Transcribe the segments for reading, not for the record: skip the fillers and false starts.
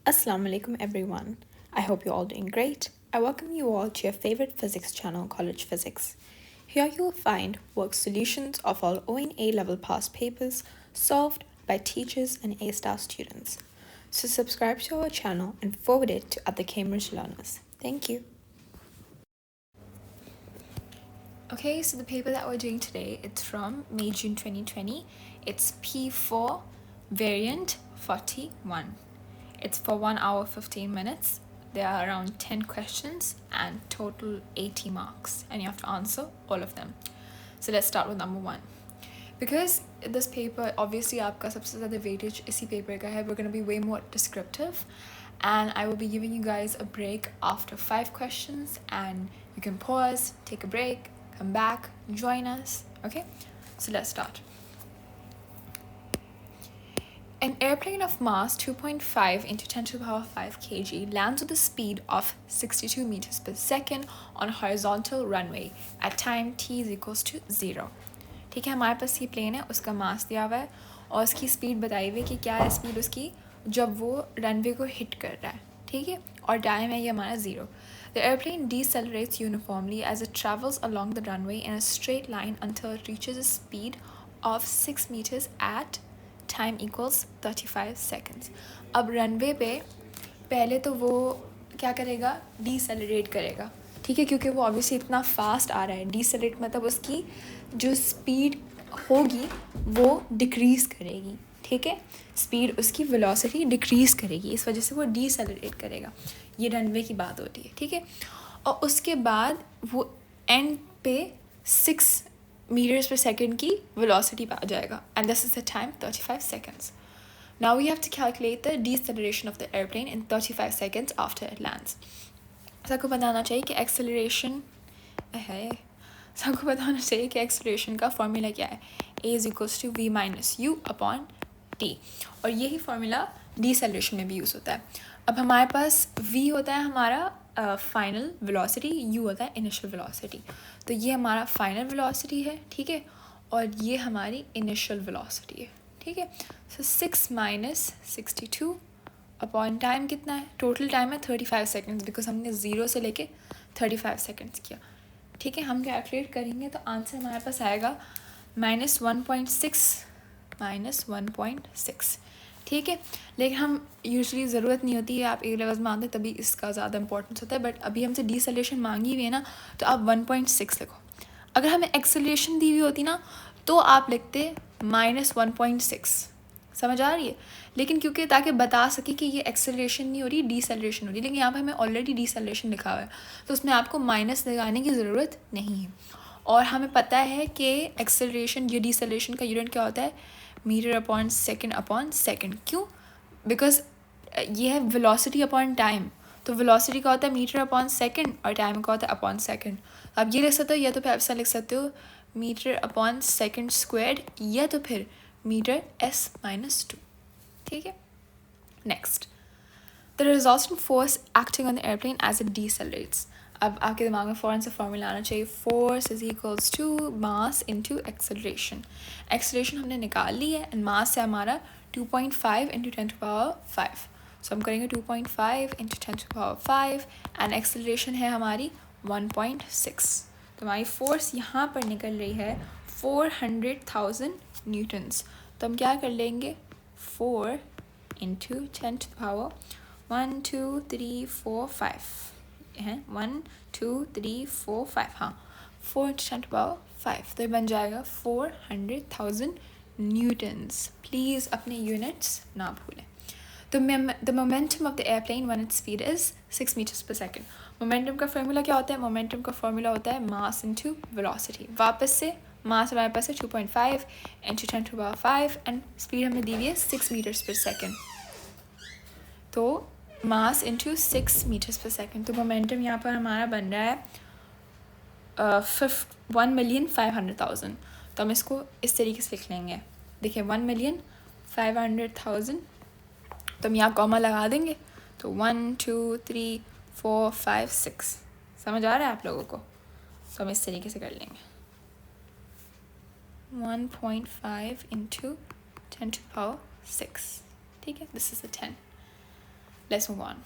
Assalamu alaikum everyone. I hope you're all doing great. I welcome you all to your favorite physics channel, College Physics. Here you will find work solutions of all O and A level past papers solved by teachers and A-star students. So subscribe to our channel and forward it to other Cambridge learners. Thank you. Okay, so the paper that we're doing today, it's from May, June 2020. It's P4 variant 41. It's for 1 hour 15 minutes. There are around 10 questions and total 80 marks, and you have to answer all of them. So let's start with number 1. Because this paper, obviously आपका सबसे ज़्यादा weightage इसी paper का है, we're going to be way more descriptive, and I will be giving you guys a break after 5 questions, and you can pause, take a break, come back, join us. Okay, so let's start. An airplane of mass 2.5 into 10 to the power 5 kg lands with a speed of 62 meters per second on a horizontal runway at time t is equals to 0. ठीक है, हमारे पास ये plane है, उसका मास दिया हुआ है और उसकी स्पीड बताई हुई है कि क्या है स्पीड उसकी जब वो रनवे को हिट कर रहा है. ठीक है, और टाइम है ये हमारा 0. The airplane decelerates uniformly as it travels along the runway in a straight line until it reaches a speed of 6 meters at time equals 35 seconds. अब रनवे पे पहले तो वो क्या करेगा, डीसेलरेट करेगा. ठीक है, क्योंकि वो ऑब्वियसली इतना फास्ट आ रहा है. डीसेलरेट मतलब उसकी जो स्पीड होगी वो डिक्रीज़ करेगी. ठीक है, स्पीड उसकी वेलोसिटी डिक्रीज़ करेगी, इस वजह से वो डीसेलरेट करेगा. ये रनवे की बात होती है. ठीक है, और उसके बाद वो एंड पे 6 meters per second की velocity पे आ जाएगा, and this is the time 35 seconds. Now we have to calculate the deceleration of the airplane in 35 seconds after it lands. सबको बताना चाहिए कि acceleration है, सबको बताना चाहिए कि acceleration का formula क्या है. A is equals to v minus u upon t, और यही formula deceleration में भी यूज़ होता है. अब हमारे पास v होता है हमारा फाइनल वेलोसिटी, यू होता है इनिशियल वेलोसिटी. तो ये हमारा फाइनल वेलोसिटी है. ठीक है, और ये हमारी इनिशियल वेलोसिटी है. ठीक है, सो 6 माइनस 62 अपॉन टाइम कितना है, टोटल टाइम है 35 सेकेंड्स, बिकॉज हमने 0 से लेके 35 सेकेंड्स किया. ठीक है, हम कैलकुलेट करेंगे तो आंसर हमारे पास आएगा -1.6. ठीक है, लेकिन हम यूजुअली ज़रूरत नहीं होती है, आप ए लेवल्स मांगते तभी इसका ज़्यादा इंपॉर्टेंस होता है. बट अभी हमसे डीसेलेरेशन मांगी हुई है ना, तो आप 1.6 लिखो. अगर हमें एक्सेलरेशन दी हुई होती ना तो आप लिखते -1.6. समझ आ रही है, लेकिन क्योंकि ताकि बता सके कि ये एक्सेलरेशन नहीं हो रही, डीसेलेरेशन हो रही, लेकिन यहाँ पर हमें ऑलरेडी डीसेलेरेशन लिखा हुआ है तो उसमें आपको माइनस लगाने की ज़रूरत नहीं है. और हमें पता है कि एक्सेलरेशन या डीसेलेरेशन का यूनिट क्या होता है, मीटर अपॉन सेकेंड. क्यों, बिकॉज ये है वेलोसिटी अपॉन टाइम. तो वेलोसिटी का होता है मीटर अपॉन सेकेंड और टाइम का होता है अपॉन सेकेंड. आप ये लिख सकते हो, या तो फिर ऐसा लिख सकते हो मीटर अपॉन सेकेंड स्क्वायर्ड, या तो फिर मीटर s-2. ठीक है, next, the resultant force acting on the airplane as it decelerates. अब आपके दिमाग में फ़ौरन से फॉर्मूला आना चाहिए, force is equals to mass into acceleration. Acceleration हमने निकाल ली है एंड मास है हमारा 2.5 इंटू 10 टू पावर 5. सो हम करेंगे 2.5 into 10 to power 5 and acceleration है हमारी 1.6. तो हमारी फोर्स यहाँ पर निकल रही है 400,000 न्यूटन्स. तो हम क्या कर लेंगे, 4 इंटू 10 टू पावर 1 2 3 4 5 है, 1 2 3 4 5, हाँ 4 इंटू 10 टू पावर 5. तो ये बन जाएगा 400,000 न्यूटन्स. प्लीज़ अपने यूनिट्स ना भूलें. तो the momentum of the airplane when its speed is 6 metres per second. Momentum का फॉर्मूला क्या होता है, मोमेंटम का फॉर्मूला होता है मास इनटू वेलोसिटी. वापस से मास हमारे पास है 2.5 into 10 to power 5 and speed हमें दी हुई है 6 मीटर्स पर सेकेंड. तो mass into 6 metres per second. तो मोमेंटम यहाँ पर हमारा बन रहा है 1,500,000. तो हम इसको इस तरीके से लिख लेंगे. देखिए 1,500,000, तो हम यहाँ कॉमा लगा देंगे. तो 1 2 3 4 5 6. समझ आ रहा है आप लोगों को, तो हम इस तरीके से कर लेंगे 1.5 इंटू 10 टू पावर 6. ठीक है, this is the 10. Let's move on.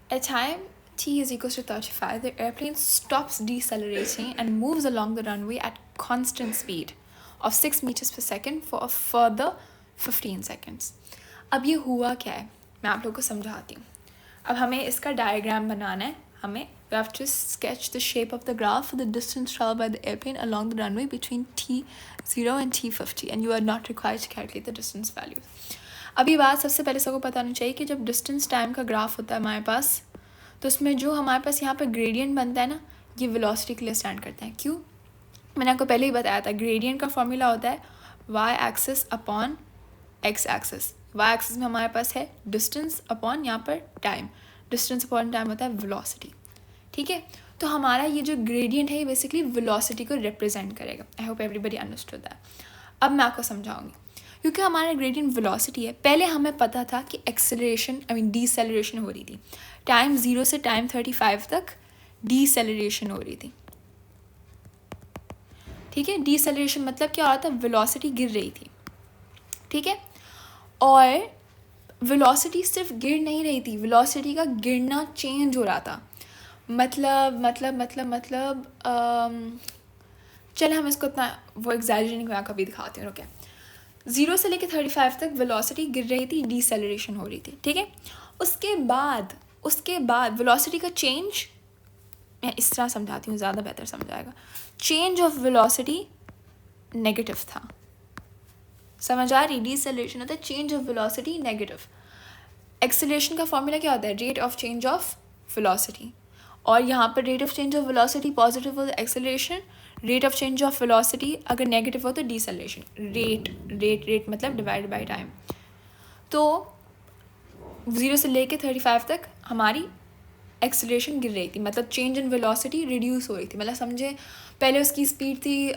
At time t is equals to 35, the airplane stops decelerating and moves along the runway at constant speed of 6 meters per second for a further 15 seconds. अब ये हुआ क्या है, मैं आप लोगों को समझाती हूँ. अब हमें इसका डायग्राम बनाना है. हमें we have to sketch the shape of the graph for the distance traveled by the airplane along the runway between t0 and t50, and you are not required to calculate the distance values. अब ये बात सबसे पहले सबको पता होनी चाहिए कि जब डिस्टेंस टाइम का ग्राफ होता है हमारे पास, तो उसमें जो हमारे पास यहाँ पे ग्रेडियंट बनता है ना, ये वेलोसिटी के लिए स्टैंड करता है. क्यों? मैंने आपको पहले ही बताया था, ग्रेडियंट का फॉर्मूला होता है Y axis upon X axis. Y axis में हमारे पास है डिस्टेंस अपॉन यहाँ पर टाइम. डिस्टेंस अपॉन टाइम होता है वेलोसिटी. ठीक है, तो हमारा ये जो ग्रेडियंट है ये बेसिकली वेलोसिटी को रिप्रेजेंट करेगा. आई होप एवरीबडी अंडरस्टूड दैट. अब मैं आपको समझाऊंगी. क्योंकि हमारा ग्रेडियंट वेलोसिटी है, पहले हमें पता था कि एक्सेलरेशन डीसेलरेशन हो रही थी. टाइम 0 से टाइम 35 तक डीसेलरेशन हो रही थी. ठीक है, डीसेलरेशन मतलब क्या हो रहा था, वेलोसिटी गिर रही थी. ठीक है, और वेलोसिटी सिर्फ गिर नहीं रही थी, वेलोसिटी का गिरना चेंज हो रहा था. मतलब चले हम इसको इतना वो एग्जैजरेशन मैं कभी दिखाती हूँ. ओके, 0 से लेकर 35 तक वेलोसिटी गिर रही थी, डीसेलरेशन हो रही थी. ठीक है, उसके बाद वेलोसिटी का चेंज, मैं इस तरह समझाती हूँ ज़्यादा बेहतर समझाएगा. चेंज ऑफ वेलोसिटी नेगेटिव था. समझ आ रही? डीसेलरेशन होता है change of velocity negative. Acceleration का फॉर्मूला क्या होता है, rate of change of velocity. और यहाँ पर rate of change of velocity positive हो तो acceleration, rate of change of velocity अगर नेगेटिव हो तो डीसेलरेशन. रेट मतलब डिवाइड बाय टाइम. तो 0 से लेके 35 तक हमारी एक्सेलरेशन गिर रही थी, मतलब चेंज इन वेलोसिटी रिड्यूस हो रही थी. मतलब समझे, पहले उसकी स्पीड थी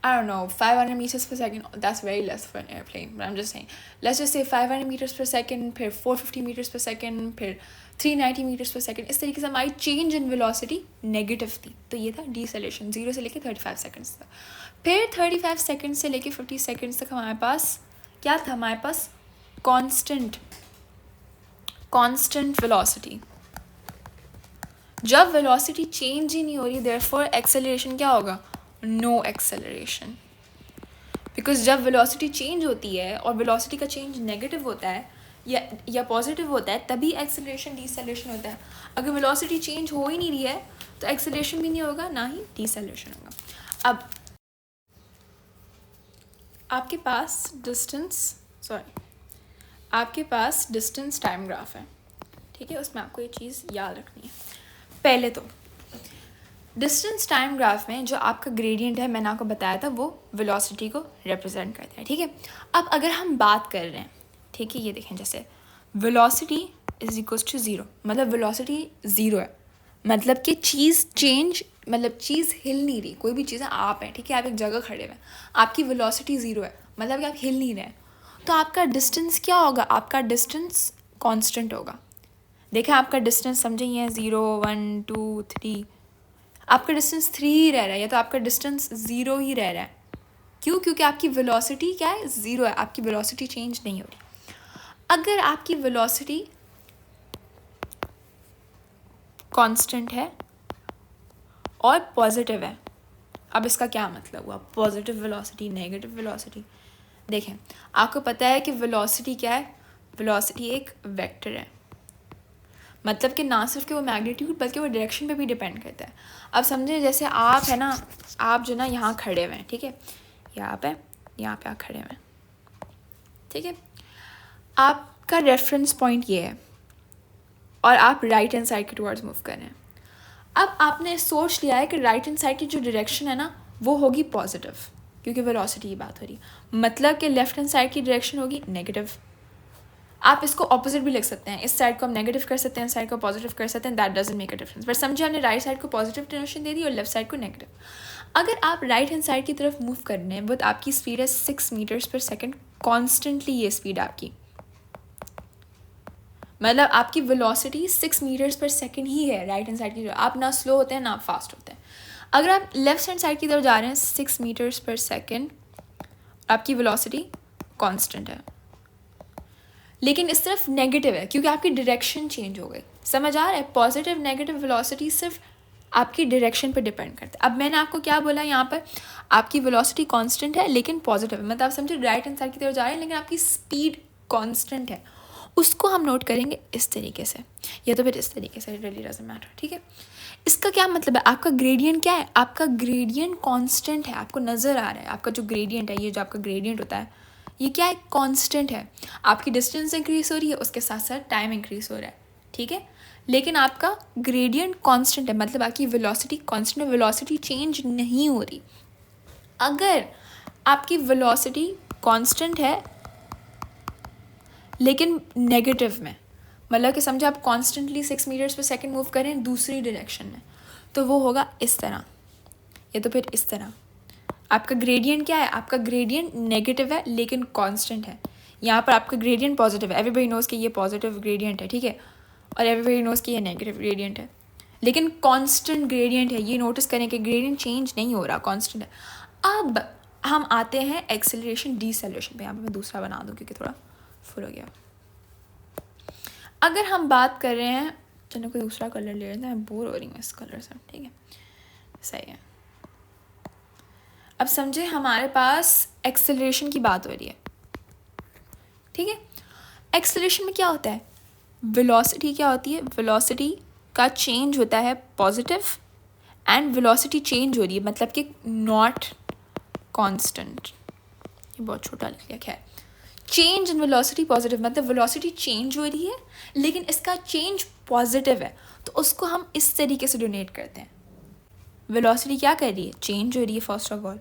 I don't know, 500 meters per second. That's very less for an airplane, but I'm just saying. Let's just say 500 meters per second, फिर 450 meters per second, फिर 390 meters per second. इस तरीके से हमारी चेंज इन वेलोसिटी नेगेटिव थी. तो ये था डीसेलेशन 0 से लेके 35 सेकंड्स तक. फिर 35 सेकंड से लेके 50 सेकंड्स तक हमारे पास क्या था, हमारे पास कांस्टेंट वेलोसिटी. जब वेलोसिटी चेंज ही नहीं हो रही, देयरफॉर एक्सेलरेशन क्या होगा, नो एक्सेलरेशन. बिकॉज जब वेलोसिटी चेंज होती है और वेलोसिटी का चेंज नेगेटिव होता है या पॉजिटिव होता है, तभी एक्सेलरेशन डीसेलरेशन होता है. अगर वेलोसिटी चेंज हो ही नहीं रही है तो एक्सेलरेशन भी नहीं होगा, ना ही डीसेलरेशन होगा. अब आपके पास डिस्टेंस टाइम ग्राफ है. ठीक है, उसमें आपको ये चीज़ याद रखनी है. पहले तो डिस्टेंस टाइम ग्राफ में जो आपका ग्रेडियंट है, मैंने आपको बताया था, वो वेलोसिटी को रिप्रेजेंट करता है. ठीक है, अब अगर हम बात कर रहे हैं, ठीक है, ये देखें, जैसे वेलोसिटी इज इक्वल्स टू 0, मतलब वेलोसिटी 0 है, मतलब कि चीज़ चेंज, मतलब चीज़ हिल नहीं रही. कोई भी चीज़ है, आप हैं, ठीक है, आप एक जगह खड़े हुए, आपकी वेलोसिटी 0 है, मतलब कि आप हिल नहीं रहे. तो आपका डिस्टेंस क्या होगा, आपका डिस्टेंस कांस्टेंट होगा. देखें, आपका डिस्टेंस समझे, ये 0 1 2 3, आपका डिस्टेंस 3 ही रह रहा है, या तो आपका डिस्टेंस 0 ही रह रहा है. क्यों? क्योंकि आपकी वेलोसिटी क्या है, 0 है, आपकी वेलोसिटी चेंज नहीं हो रही. अगर आपकी वेलोसिटी कांस्टेंट है और पॉजिटिव है, अब इसका क्या मतलब हुआ, पॉजिटिव वेलोसिटी नेगेटिव वेलोसिटी. देखें, आपको पता है कि वेलोसिटी क्या है, वेलोसिटी एक वेक्टर है. मतलब कि ना सिर्फ कि वो मैग्नीट्यूड बल्कि वो डायरेक्शन पे भी डिपेंड करता है. अब समझे, जैसे आप है ना, आप जो ना यहाँ खड़े हुए हैं, ठीक है, यहाँ पे आप खड़े हुए हैं, ठीक है, आपका रेफरेंस पॉइंट ये है और आप राइट हैंड साइड के टुवर्ड्स मूव कर रहे हैं. अब आपने सोच लिया है कि राइट हैंड साइड की जो डायरेक्शन है ना, वो होगी पॉजिटिव, क्योंकि वेलोसिटी की बात हो रही है. मतलब कि लेफ्ट हैंड साइड की डायरेक्शन होगी नेगेटिव. आप इसको ऑपोजिट भी लिख सकते हैं, इस साइड को हम नेगेटिव कर सकते हैं, इस साइड को पॉजिटिव कर सकते हैं. That doesn't make a difference. But समझिए, हमने राइट साइड को पॉजिटिव डिरेक्शन दे दी और लेफ्ट साइड को नेगेटिव. अगर आप राइट हैंड साइड की तरफ मूव कर रहे हैं, विद आपकी स्पीड है 6 मीटर्स पर सेकेंड, कॉन्स्टेंटली ये स्पीड आपकी, मतलब आपकी वेलोसिटी 6 मीटर्स पर सेकेंड ही है राइट हैंड साइड की. आप ना स्लो होते हैं ना फास्ट होते हैं. अगर आप लेफ्ट हैंड साइड की तरफ जा रहे हैं 6 मीटर्स पर सेकेंड, आपकी वेलोसिटी कांस्टेंट है. लेकिन इस तरफ नेगेटिव है क्योंकि आपकी डायरेक्शन चेंज हो गई। समझ आ रहा है? पॉजिटिव नेगेटिव वेलोसिटी सिर्फ आपकी डायरेक्शन पे डिपेंड करता है। अब मैंने आपको क्या बोला, यहाँ पर आपकी वेलोसिटी कांस्टेंट है लेकिन पॉजिटिव है, मतलब आप समझे राइट हैंड साइड की तरफ जा रहे हैं लेकिन आपकी स्पीड कांस्टेंट है। उसको हम नोट करेंगे इस तरीके से या तो फिर इस तरीके से, रियली डजंट मैटर। ठीक है, इसका क्या मतलब है? आपका ग्रेडियंट क्या है? आपका ग्रेडियंट कांस्टेंट है। आपको नज़र आ रहा है आपका जो ग्रेडियंट है, ये जो आपका ग्रेडियंट होता है ये क्या है? कांस्टेंट है। आपकी डिस्टेंस इंक्रीज हो रही है, उसके साथ साथ टाइम इंक्रीज हो रहा है। ठीक है, लेकिन आपका ग्रेडियंट कांस्टेंट है, मतलब आपकी वेलोसिटी कांस्टेंट, वेलोसिटी चेंज नहीं हो रही। अगर आपकी वेलोसिटी कांस्टेंट है लेकिन नेगेटिव में, मतलब कि समझो आप constantly 6 metres per second move करें दूसरी डायरेक्शन में, तो वो होगा इस तरह या तो फिर इस तरह। आपका ग्रेडियंट क्या है? आपका ग्रेडियंट नेगेटिव है लेकिन कांस्टेंट है। यहाँ पर आपका ग्रेडियंट पॉजिटिव है, एवरीबॉडी नोज कि ये पॉजिटिव ग्रेडियंट है। ठीक है, और एवरीबॉडी नोज कि ये नेगेटिव ग्रेडियंट है, लेकिन कांस्टेंट ग्रेडियंट है। ये नोटिस करें कि ग्रेडियंट चेंज नहीं हो रहा, कांस्टेंट है। अब हम आते हैं एक्सेलरेशन डीसेलरेशन पे। यहाँ पर मैं दूसरा बना दूँ क्योंकि थोड़ा फुल हो गया। अगर हम बात कर रहे हैं, चलो कोई दूसरा कलर ले लेते हैं, मैं बोर हो रही हूँ इस कलर से। ठीक है, सही है। अब समझे हमारे पास एक्सेलरेशन की बात हो रही है। ठीक है, एक्सेलरेशन में क्या होता है? वेलोसिटी क्या होती है? वेलोसिटी का चेंज होता है पॉजिटिव, एंड वेलोसिटी चेंज हो रही है मतलब कि नॉट कांस्टेंट। ये बहुत छोटा लिख लिया। खैर, चेंज इन वेलोसिटी पॉजिटिव मतलब वेलोसिटी चेंज हो रही है लेकिन इसका चेंज पॉजिटिव है, तो उसको हम इस तरीके से डोनेट करते हैं। वेलोसिटी क्या कर रही है? चेंज हो रही है फर्स्ट ऑफ ऑल,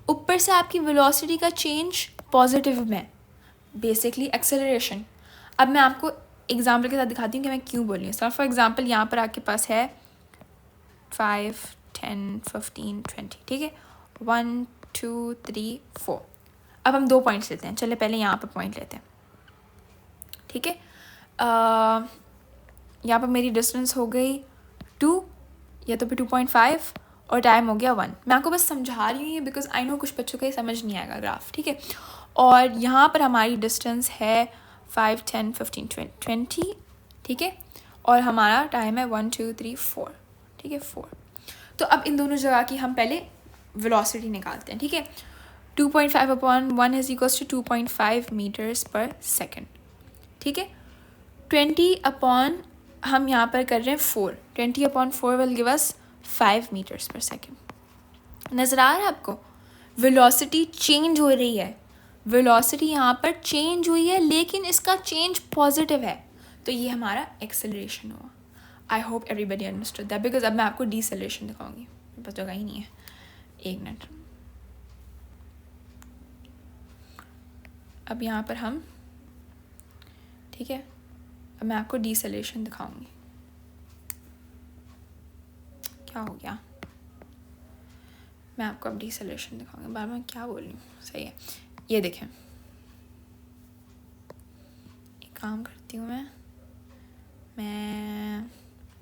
ऊपर से आपकी वेलोसिटी का चेंज पॉजिटिव में, बेसिकली एक्सेलरेशन। अब मैं आपको एग्जाम्पल के साथ दिखाती हूँ कि मैं क्यों बोल रही हूँ। फॉर एग्जाम्पल यहाँ पर आपके पास है 5, 10, 15, 20। ठीक है, 1, 2, 3, 4। अब हम 2 पॉइंट्स लेते हैं। चले पहले यहाँ पर पॉइंट लेते हैं। ठीक है, यहाँ पर मेरी डिस्टेंस हो गई 2 या तो फिर 2.5 और टाइम हो गया 1। मैं आपको बस समझा रही हूँ बिकॉज आई नो कुछ बच्चों को ये समझ नहीं आएगा ग्राफ। ठीक है, और यहाँ पर हमारी डिस्टेंस है 5, 10, 15, 20। ठीक है, और हमारा टाइम है 1, 2, 3, 4। ठीक है, 4। तो अब इन दोनों जगह की हम पहले वेलोसिटी निकालते हैं। ठीक है, 2.5/1 is equals to 2.5 metres per second. ठीक है, 20 हम यहाँ पर कर रहे हैं 4। 20/4 will give us 5 metres per second. नज़र आ रहा है आपको? वेलोसिटी चेंज हो रही है, वेलोसिटी यहाँ पर चेंज हुई है लेकिन इसका चेंज पॉजिटिव है, तो ये हमारा एक्सेलरेशन हुआ। आई hope everybody understood that, because अब मैं आपको डीसेलरेशन दिखाऊंगी। मेरे पास जगह ही नहीं है, 1 मिनट। अब यहाँ पर हम, ठीक है, अब मैं आपको डीसेलरेशन दिखाऊंगी। क्या हो गया? मैं आपको अब डीसेलरेशन दिखाऊंगी। बार बार क्या बोल रही हूँ? सही है, ये देखें। एक काम करती हूँ मैं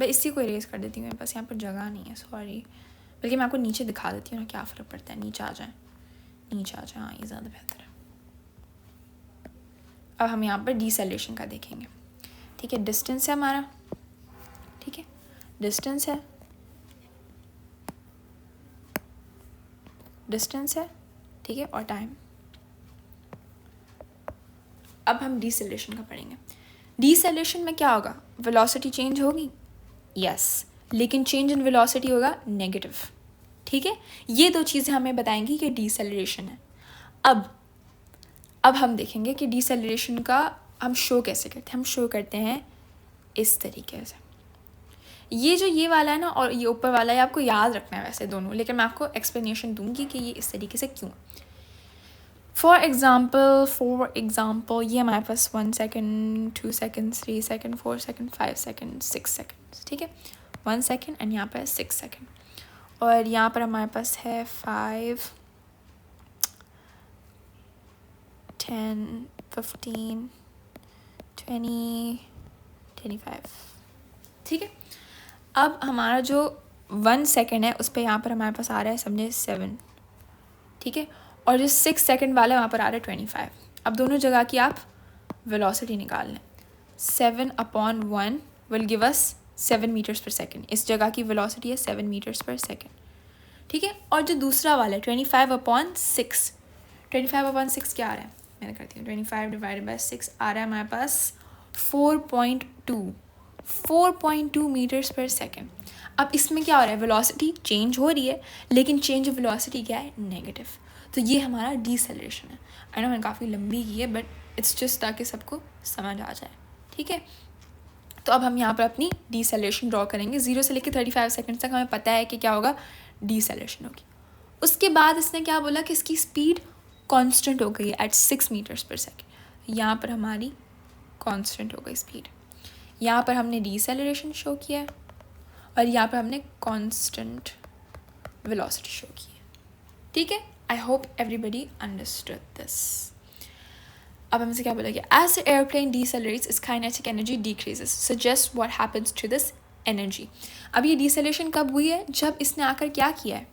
इसी को इरेज कर देती हूँ। मेरे पास यहाँ पर जगह नहीं है, सॉरी। बल्कि मैं आपको नीचे दिखा देती हूँ ना, क्या फ़र्क पड़ता है। नीचे आ जाए, नीचे आ जाए, हाँ ये ज़्यादा बेहतर है। अब हम यहाँ पर डीसेलरेशन का देखेंगे। ठीक है, डिस्टेंस है हमारा। ठीक है, डिस्टेंस है, डिस्टेंस है। ठीक है, और टाइम। अब हम डीसेलरेशन का पढ़ेंगे। डीसेलरेशन में क्या होगा? वेलोसिटी चेंज होगी, यस, लेकिन चेंज इन वेलोसिटी होगा नेगेटिव। ठीक है, ये 2 चीज़ें हमें बताएंगी कि डीसेलरेशन है। अब हम देखेंगे कि डीसेलरेशन का हम शो कैसे करते हैं। हम शो करते हैं इस तरीके से। ये वाला है ना, और ये ऊपर वाला है, आपको याद रखना है वैसे दोनों, लेकिन मैं आपको एक्सप्लेनेशन दूंगी कि ये इस तरीके से क्यों। फॉर एग्ज़ाम्पल ये हमारे पास 1 second, 2 second, 3 second, 4 second, 5 second, 6 second. ठीक है, 1 सेकेंड एंड यहाँ पर 6 सेकेंड, और यहाँ पर हमारे पास है 5, 10, 15, 20, 25। ठीक है, अब हमारा जो 1 सेकेंड है उस पर यहाँ पर हमारे पास आ रहा है समझे 7। ठीक है, और जो 6 सेकेंड वाला है वहाँ पर आ रहा है 25। अब दोनों जगह की आप वेलोसिटी निकालना है. 7/1 will give us 7 metres per second. इस जगह की वेलोसिटी है 7 मीटर्स पर सेकेंड. ठीक है. और जो दूसरा वाला है 25/6, 25/6 क्या आ रहा है, मैंने करती हूँ. 25 डिवाइडेड बाई 6 आ रहा है हमारे पास 4.2 मीटर्स पर सेकेंड. अब इसमें क्या हो रहा है, वेलोसिटी चेंज हो रही है, लेकिन चेंज ऑफ वेलोसिटी क्या है, नेगेटिव. तो ये हमारा डीसेलरेशन है. आई नो मैंने काफ़ी लंबी की है, बट इट्स जस्ट ताकि सबको समझ आ जाए. ठीक है. तो अब हम यहाँ पर अपनी डीसेलरेशन ड्रॉ करेंगे. 0 से लेकर 35 सेकेंड तक हमें पता है कि क्या होगा, डीसेलरेशन होगी. उसके बाद इसने क्या बोला कि इसकी स्पीड कांस्टेंट हो गई एट 6 मीटर्स पर सेकेंड. यहाँ पर हमारी कांस्टेंट हो गई स्पीड. यहाँ पर हमने डीसेलरेशन शो किया है और यहाँ पर हमने कांस्टेंट वेलोसिटी शो की है. ठीक है. I hope everybody understood this. अब हमसे क्या बोला गया, as the airplane decelerates its kinetic energy decreases, suggest what happens to this energy. अब ये डीसेलरेशन कब हुई है, जब इसने आकर क्या किया है,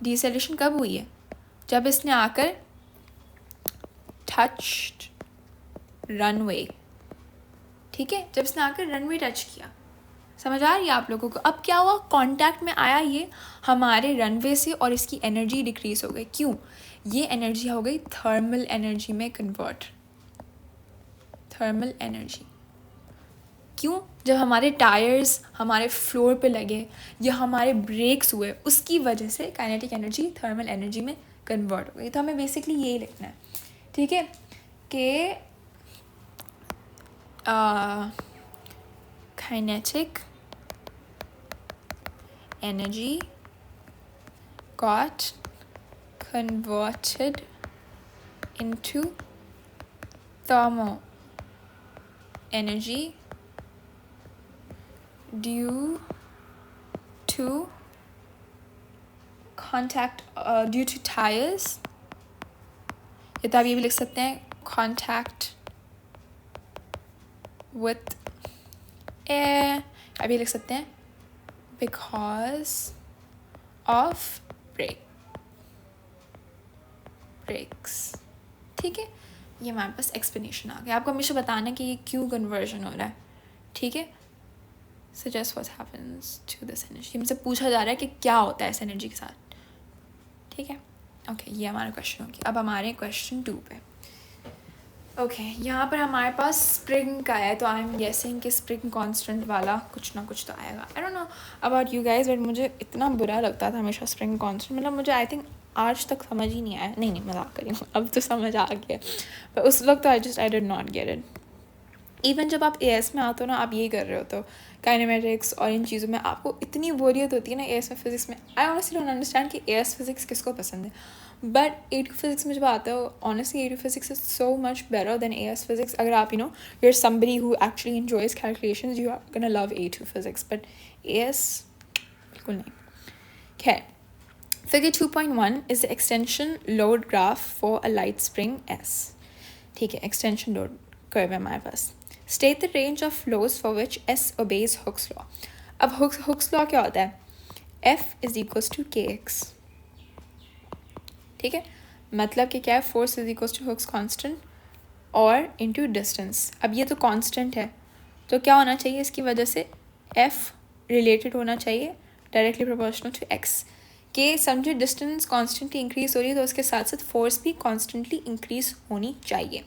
डीसेलरेशन कब हुई है, जब इसने आकर टच्ड रनवे. ठीक है. जब इसने आकर रनवे टच किया. समझ आ रही है आप लोगों को. अब क्या हुआ, कांटेक्ट में आया ये हमारे रनवे से और इसकी एनर्जी डिक्रीज हो गई. क्यों, ये एनर्जी हो गई थर्मल एनर्जी में कन्वर्ट. थर्मल एनर्जी क्यों, जब हमारे टायर्स हमारे फ्लोर पे लगे या हमारे ब्रेक्स हुए, उसकी वजह से काइनेटिक एनर्जी थर्मल एनर्जी में कन्वर्ट हो गई. तो हमें बेसिकली यही लिखना है. ठीक है. कि kinetic energy got converted into thermal energy due to contact due to tires. या तो आप ये भी लिख सकते हैं contact with air. आप ये लिख सकते हैं because of brakes. ठीक है. ये हमारे पास एक्सप्लेनेशन आ गया. आपको हमेशा बताना कि ये क्यों कन्वर्जन हो रहा है. ठीक है. suggest what happens to this energy. हमसे पूछा जा रहा है कि क्या होता है इस एनर्जी के साथ. ठीक है. ओके. ये हमारा क्वेश्चन हो गया. अब हमारे क्वेश्चन 2 पे. ओके. यहाँ पर हमारे पास स्प्रिंग का है, तो आई एम गेसिंग कि स्प्रिंग कांस्टेंट वाला कुछ ना कुछ तो आएगा. I don't know about you guys, but मुझे इतना बुरा लगता था हमेशा स्प्रिंग कांस्टेंट. मतलब मुझे आई थिंक आज तक समझ ही नहीं आया. नहीं मजाक करी हूँ, अब तो समझ आ गया, पर उस वक्त I did not get it. Even जब आप एएस में आते हो ना, आप यही कर रहे हो तो काइनेमेटिक्स और इन चीज़ों में आपको इतनी बोरियत होती है ना एएस में, फिजिक्स में. आई ऑनेस्टली डोंट अंडरस्टैंड कि एएस फिजिक्स किसको पसंद है. बट एटू फिजिक्स में जब आता हो, honestly A two physics is so much better than AS physics. अगर आप you are somebody who actually enjoys calculations, you are gonna love A two physics. But AS बिल्कुल नहीं. खैर, figure 2.1 is the extension load graph for a light spring S. ठीक है. extension load curve है हमारे पास. State the range of flows for which S obeys Hooke's law. अब Hooke's law क्या होता है, F is equals to kx. ठीक है. मतलब कि क्या है, force is equals to Hooke's constant और इंटू डिस्टेंस. अब ये तो कांस्टेंट है, तो क्या होना चाहिए, इसकी वजह से F रिलेटेड होना चाहिए डायरेक्टली प्रोपोर्शनल टू x. के समझे डिस्टेंस कॉन्स्टेंटली इंक्रीज हो रही है, तो उसके साथ साथ फोर्स भी कॉन्स्टेंटली इंक्रीज होनी चाहिए.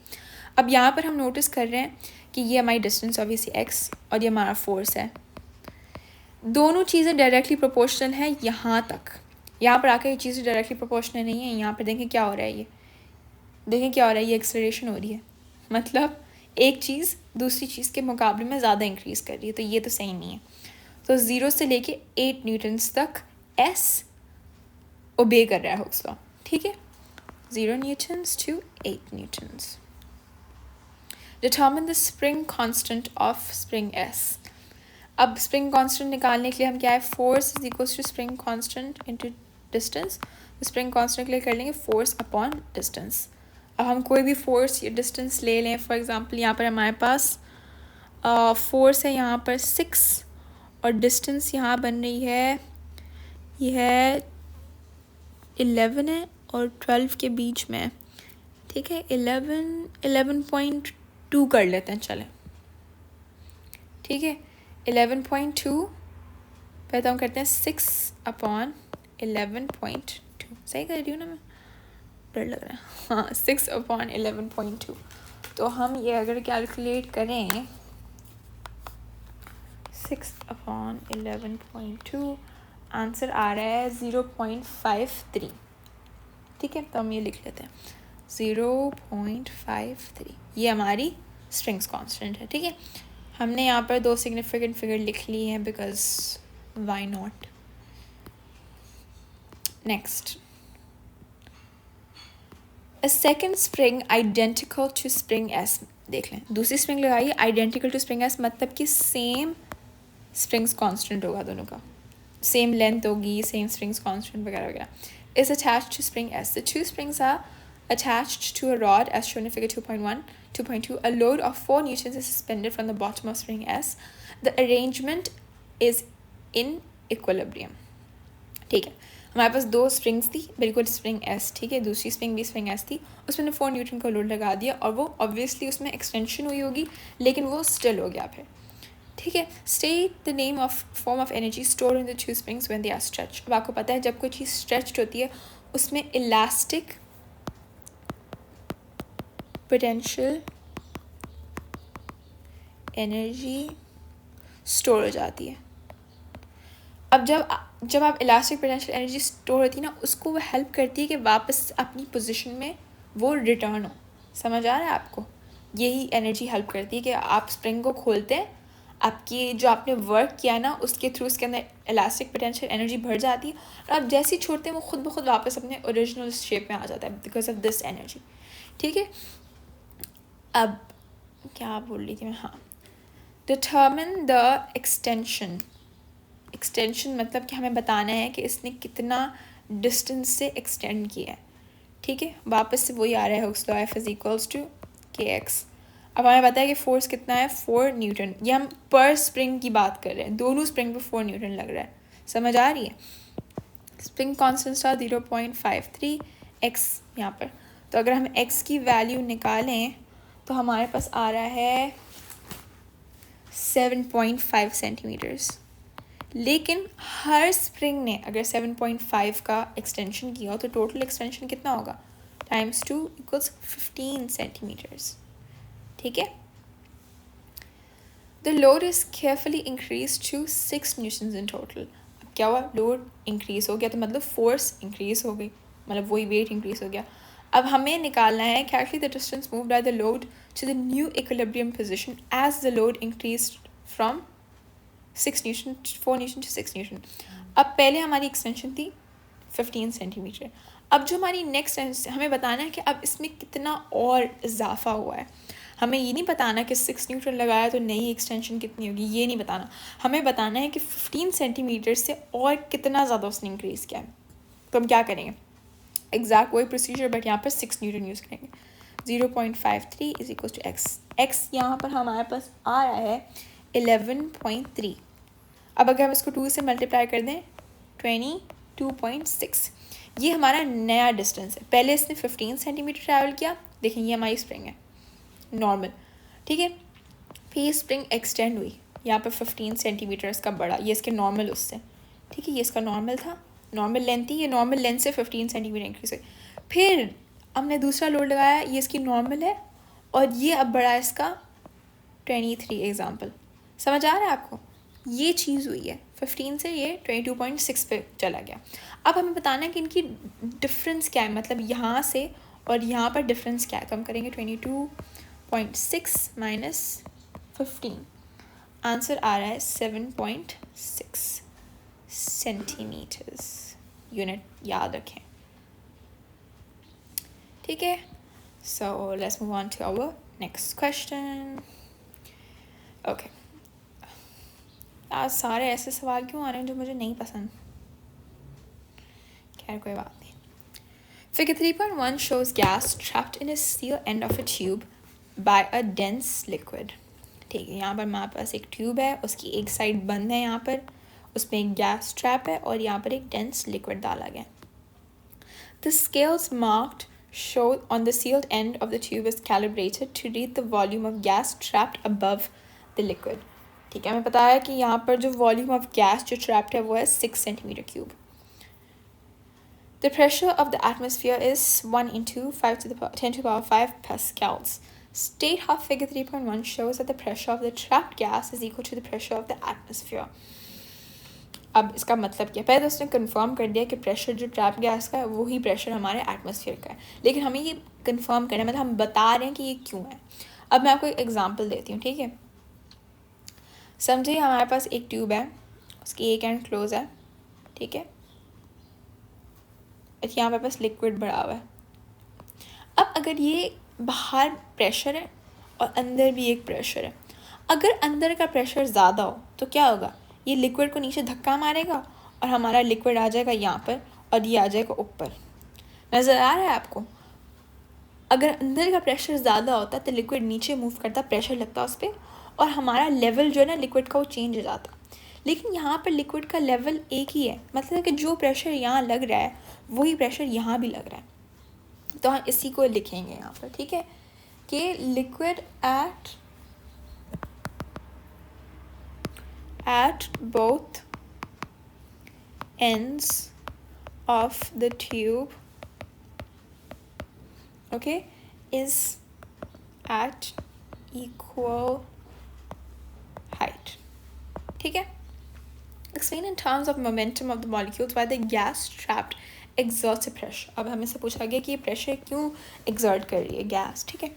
अब यहाँ पर हम नोटिस कर रहे हैं कि ये हमारी डिस्टेंस ऑब्वियसली x और ये हमारा फोर्स है. दोनों चीज़ें डायरेक्टली प्रोपोर्शनल हैं यहाँ तक. यहाँ पर आकर ये चीज़ें डायरेक्टली प्रोपोर्शनल नहीं है. यहाँ पर देखें क्या हो रहा है, ये देखें क्या हो रहा है, ये एक्सेलरेशन हो रही है. मतलब एक चीज़ दूसरी चीज़ के मुकाबले में ज़्यादा इंक्रीज कर रही है, तो ये तो सही नहीं है. तो 0 से लेके 8 न्यूटन्स तक S ओबे कर रहा है Hooke's law. ठीक है. 0 Newton's to 8 Newton's. Determine the spring constant of spring S. अब spring constant निकालने के लिए हम क्या है, force is equals to spring constant into distance. spring constant के लिए कर लेंगे force upon distance. अब हम कोई भी force या distance ले लें. for example यहाँ पर हमारे पास force है यहाँ पर 6 और distance यहाँ बन रही है, ये है 11 है और 12 के बीच में. ठीक है. 11.2 2 कर लेते हैं, चलें, ठीक है। 11.2 पहले तो हम करते हैं 6/11.2, सही कर रही हूँ ना मैं, डर लग रहा है, हाँ 6/11.2। तो हम ये अगर कैलकुलेट करें 6/11.2, आंसर आ रहा है 0.53, ठीक है। तो हम ये लिख लेते हैं 0.53, ये हमारी स्ट्रिंग्स कांस्टेंट है, ठीक है। हमने यहाँ पर 2 सिग्निफिकेंट फिगर लिख ली हैं because why not. Next, a second spring identical to spring S, देख लें, दूसरी स्प्रिंग लगाई आइडेंटिकल टू स्प्रिंग एस, मतलब कि सेम स्प्रिंग्स कांस्टेंट होगा दोनों का, सेम लेंथ होगी, सेम स्प्रिंग्स कांस्टेंट वगैरह वगैरह, is attached to spring S. The two springs are attached to a rod as shown in figure 2.2. A load of 4 newtons is suspended from the bottom of spring S. The arrangement is in equilibrium. ठीक है, हमारे पास 2 springs थी, बिल्कुल spring S, ठीक है, दूसरी spring भी spring S थी, उसमें 4 न्यूटन का लोड लगा दिया और वो ऑब्वियसली उसमें एक्सटेंशन हुई होगी, लेकिन वो स्टिल हो गया फिर, ठीक है। State the name of form of energy store in the two springs when they are stretch. अब आपको पता है जब कोई चीज़ स्ट्रेच्ड होती है उसमें इलास्टिक पोटेंशियल एनर्जी स्टोर हो जाती है। अब जब आप इलास्टिक पोटेंशियल एनर्जी स्टोर होती है ना, उसको वो हेल्प करती है कि वापस अपनी पोजीशन में वो रिटर्न हो, समझ आ रहा है आपको, यही एनर्जी हेल्प करती है कि आप स्प्रिंग को खोलते हैं, आपकी जो आपने वर्क किया ना उसके थ्रू उसके अंदर इलास्टिक पोटेंशियल एनर्जी भर जाती है और आप जैसे ही छोड़ते हैं वो खुद ब खुद वापस अपने ओरिजिनल शेप में आ जाता है बिकॉज ऑफ दिस एनर्जी, ठीक है। अब क्या बोल रही थी मैं, हाँ, डिटर्मिन द एक्सटेंशन मतलब कि हमें बताना है कि इसने कितना डिस्टेंस से एक्सटेंड किया है, ठीक है। वापस से वही आ रहा है Hooke's law, F is equals to kx। अब हमें पता है कि फोर्स कितना है, 4 न्यूटन, ये हम पर स्प्रिंग की बात कर रहे हैं, दोनों स्प्रिंग पे 4 न्यूटन लग रहा है, समझ आ रही है। स्प्रिंग कॉन्स्टेंट था 0.53 x यहाँ पर, तो अगर हम x की वैल्यू निकालें तो हमारे पास आ रहा है 7.5 सेंटीमीटर्स, लेकिन हर स्प्रिंग ने अगर 7.5 का एक्सटेंशन किया हो तो टोटल एक्सटेंशन कितना होगा, ×2 = 15 सेंटीमीटर्स, ठीक है। The load is carefully increase to 6 newton in total. अब क्या हुआ, लोड इंक्रीज हो गया तो मतलब फोर्स इंक्रीज हो गई, मतलब वही वेट इंक्रीज हो गया। अब हमें निकालना है calculate the distance moved by the load to the new equilibrium position as the load increase from 4 newton to 6 newton. अब पहले हमारी एक्सटेंशन थी 15 सेंटीमीटर, अब जो हमारी नेक्स्ट हमें बताना है कि अब इसमें कितना और इजाफा हुआ है। हमें ये नहीं बताना कि 6 न्यूटन लगाया तो नई एक्सटेंशन कितनी होगी, ये नहीं बताना, हमें बताना है कि 15 सेंटीमीटर से और कितना ज़्यादा उसने इंक्रीज़ किया है। तो हम क्या करेंगे, एग्जैक्ट वही प्रोसीजर बट यहाँ पर 6 न्यूटन यूज़ करेंगे। 0.53 इज इक्वल टू एक्स यहाँ पर हमारे पास आ रहा है 11.3। अब अगर हम इसको 2 से मल्टीप्लाई कर दें 22.6, ये हमारा नया डिस्टेंस है। पहले इसने 15 सेंटीमीटर ट्रैवल किया, देखिए ये हमारी स्प्रिंग है नॉर्मल, ठीक है। फिर ये स्प्रिंग एक्सटेंड हुई, यहाँ पर 15 सेंटीमीटर इसका बड़ा, ये इसके नॉर्मल उससे, ठीक है, ये इसका नॉर्मल था, नॉर्मल लेंथ थी, ये नॉर्मल लेंथ से 15 सेंटीमीटर इंक्रीज हुई। फिर हमने दूसरा लोड लगाया, ये इसकी नॉर्मल है और ये अब बड़ा इसका 23 एग्जाम्पल, समझ आ रहा है आपको, ये चीज़ हुई है 15 से ये 22.6 पे चला गया। अब हमें बताना है कि इनकी डिफरेंस क्या है, मतलब यहाँ से और यहाँ पर डिफरेंस क्या है। तो हम करेंगे 22.6 माइनस 15, आंसर आ रहा है 7.6 सेंटीमीटर्स, यूनिट याद रखें, ठीक है। So let's move on to our next question. Okay, आज सारे ऐसे सवाल क्यों आ रहे हैं जो मुझे नहीं पसंद, खैर कोई बात नहीं। Figure 3.1 shows gas trapped in a steel end of a tube by a dense liquid। ठीक है, यहाँ पर हमारे पास एक ट्यूब है, उसकी एक साइड बंद है, यहाँ पर उसमें एक गैस ट्रैप है और यहाँ पर एक डेंस लिक्विड डाला गया। The scales marked show on the sealed end of the tube is calibrated to read the volume of gas trapped above the liquid. ठीक है, हमें पता है कि यहाँ पर जो वॉल्यूम ऑफ गैस जो ट्रैप्ड है वो है 6 centimetre cube. The pressure of the atmosphere is 1 into 5 to the power 10 to the power 5 pascals. State how figure 3.1 shows that the pressure of the trapped gas is equal to the pressure of the atmosphere. अब इसका मतलब क्या? पहले तो उसने confirm कर दिया कि प्रेशर जो ट्रैप गैस का है वही प्रेशर हमारे एटमॉस्फेयर का है, लेकिन हमें ये कंफर्म करना है, मतलब हम बता रहे हैं कि ये क्यों है. अब मैं आपको एक एग्जांपल देती हूँ, ठीक है. समझिए हमारे पास एक ट्यूब है, उसकी एक एंड क्लोज है, ठीक है. यहाँ पे पास लिक्विड भरा हुआ है. अब अगर ये बाहर प्रेशर है और अंदर भी एक प्रेशर है, अगर अंदर का प्रेशर ज़्यादा हो तो क्या होगा? ये लिक्विड को नीचे धक्का मारेगा और हमारा लिक्विड आ जाएगा यहाँ पर और ये आ जाएगा ऊपर. नज़र आ रहा है आपको? अगर अंदर का प्रेशर ज़्यादा होता तो लिक्विड नीचे मूव करता, प्रेशर लगता उस पर और हमारा लेवल जो है ना लिक्विड का वो चेंज हो जाता. लेकिन यहाँ पर लिक्विड का लेवल एक ही है, मतलब कि जो प्रेशर यहाँ लग रहा है वही प्रेशर यहाँ भी लग रहा है. तो हम इसी को लिखेंगे यहाँ पर, ठीक है, कि liquid at both ends of the tube, okay, is at equal height. ठीक है. Explain in terms of momentum of the molecules why the gas trapped exerts a pressure. अब हमें से पूछा गया कि ये प्रेशर क्यों exert कर रही है गैस, ठीक है.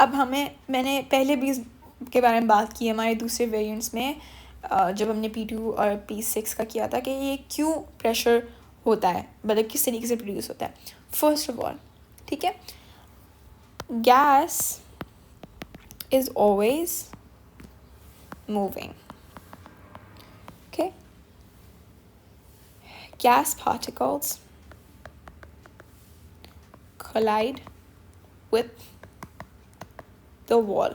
अब मैंने पहले भी के बारे में बात की है हमारे दूसरे वेरिएंट्स में, जब हमने P2 और P6 का किया था कि ये क्यों प्रेशर होता है, मतलब किस तरीके से प्रोड्यूस होता है. फर्स्ट ऑफ ऑल, ठीक है, gas is always moving. Okay, gas particles collide with the wall.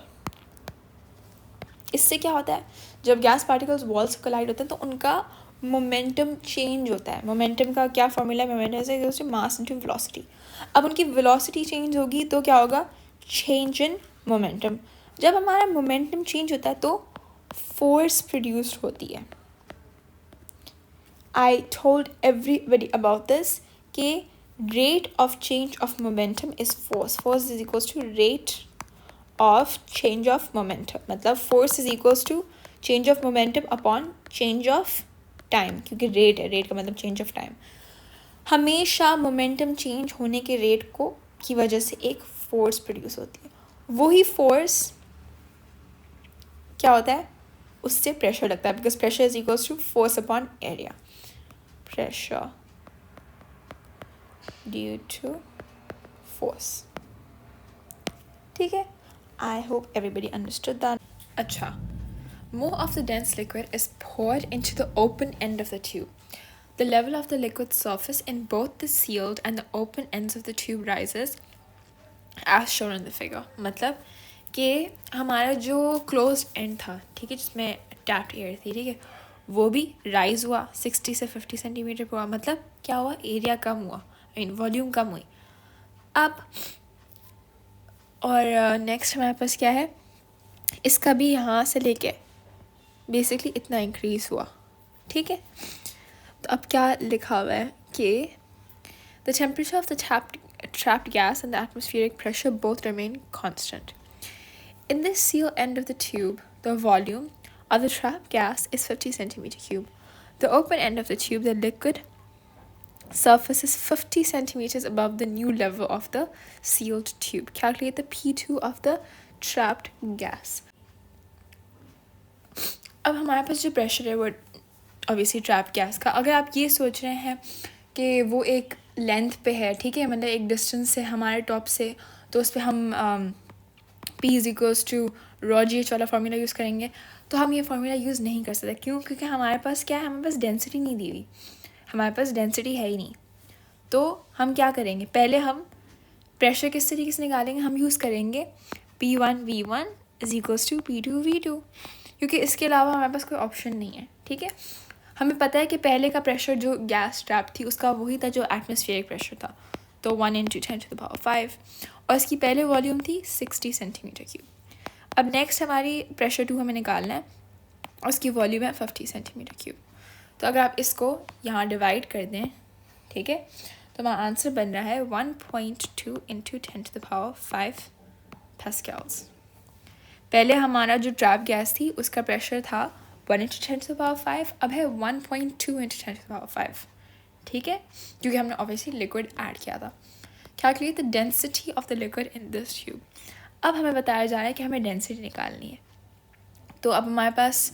इससे क्या होता है? जब गैस पार्टिकल्स वॉल से कोलाइड होते हैं तो उनका मोमेंटम चेंज होता है. मोमेंटम का क्या फॉर्मूला है? मोमेंटम से मास इनटू वेलोसिटी. अब उनकी वेलोसिटी चेंज होगी तो क्या होगा? Change in momentum. जब हमारा मोमेंटम चेंज होता है तो फोर्स प्रोड्यूस होती है. I told everybody about this कि rate of change of momentum is force. Force is equals to rate of change of momentum. मतलब force is equals to change of momentum upon change of time, क्योंकि rate है, rate का मतलब change of time. हमेशा momentum change होने के rate को की वजह से एक force produce होती है. वही force क्या होता है? उससे pressure लगता है, because pressure is equals to force upon area. Pressure due to force. ठीक है. I hope everybody understood that. अच्छा. More of the dense liquid is poured into the open end of the tube. The level of the liquid surface in both the sealed and the open ends of the tube rises as shown in the figure. मतलब कि हमारा जो closed end था, ठीक है, जिसमें tapped air थी, ठीक है, वो भी राइज हुआ 60 से 50 सेंटीमीटर पर हुआ. मतलब क्या हुआ? एरिया कम हुआ, वॉल्यूम कम हुई. अब और नेक्स्ट हमारे पास क्या है? इसका भी यहाँ से लेके बेसिकली इतना इंक्रीज हुआ, ठीक है. तो अब क्या लिखा हुआ है कि the temperature of the trapped gas and the atmospheric pressure both remain constant. In the sealed end of the tube, the volume of the trapped gas is 50 centimeter cube. The open end of the tube, the liquid surface is 50 centimeters above the new level of the sealed tube. Calculate the P2 of the trapped gas. अब हमारे पास जो pressure है वो obviously trapped gas का. अगर आप ये सोच रहे हैं कि वो एक लेंथ पे है, ठीक है, मतलब एक डिस्टेंस से हमारे टॉप से, तो उस पर हम P is equals to rho g h वाला फार्मूला यूज़ करेंगे, तो हम ये फार्मूला यूज़ नहीं कर सकते. क्यों? क्योंकि हमारे पास क्या है? हमारे पास डेंसिटी नहीं दी हुई, हमारे पास डेंसिटी है ही नहीं. तो हम क्या करेंगे? पहले हम प्रेशर किस तरीके से निकालेंगे? हम यूज़ करेंगे P1 V1 is equals to P2 V2, क्योंकि इसके अलावा हमारे पास कोई ऑप्शन नहीं है, ठीक है. हमें पता है कि पहले का प्रेशर जो गैस ट्रैप थी उसका वही था जो एटमॉस्फेरिक प्रेशर था. तो 1 × 10⁵ और इसकी पहले वॉल्यूम थी 60 सेंटीमीटर क्यूब। अब नेक्स्ट हमारी प्रेशर 2 हमें निकालना है और उसकी वॉल्यूम है 50 सेंटीमीटर क्यूब। तो अगर आप इसको यहाँ डिवाइड कर दें, ठीक है, तो हमारा आंसर बन रहा है 1.2 × 10⁵ पास्कल्स। पहले हमारा जो ट्रैप गैस थी उसका प्रेशर था 1 × 10⁵, अब है 1.2 × 10⁵, ठीक है, क्योंकि हमने ऑब्वियसली लिक्विड ऐड किया था। Calculate the density of the liquid in this tube. अब हमें बताया जा रहा है कि हमें डेंसिटी निकालनी है। तो अब हमारे पास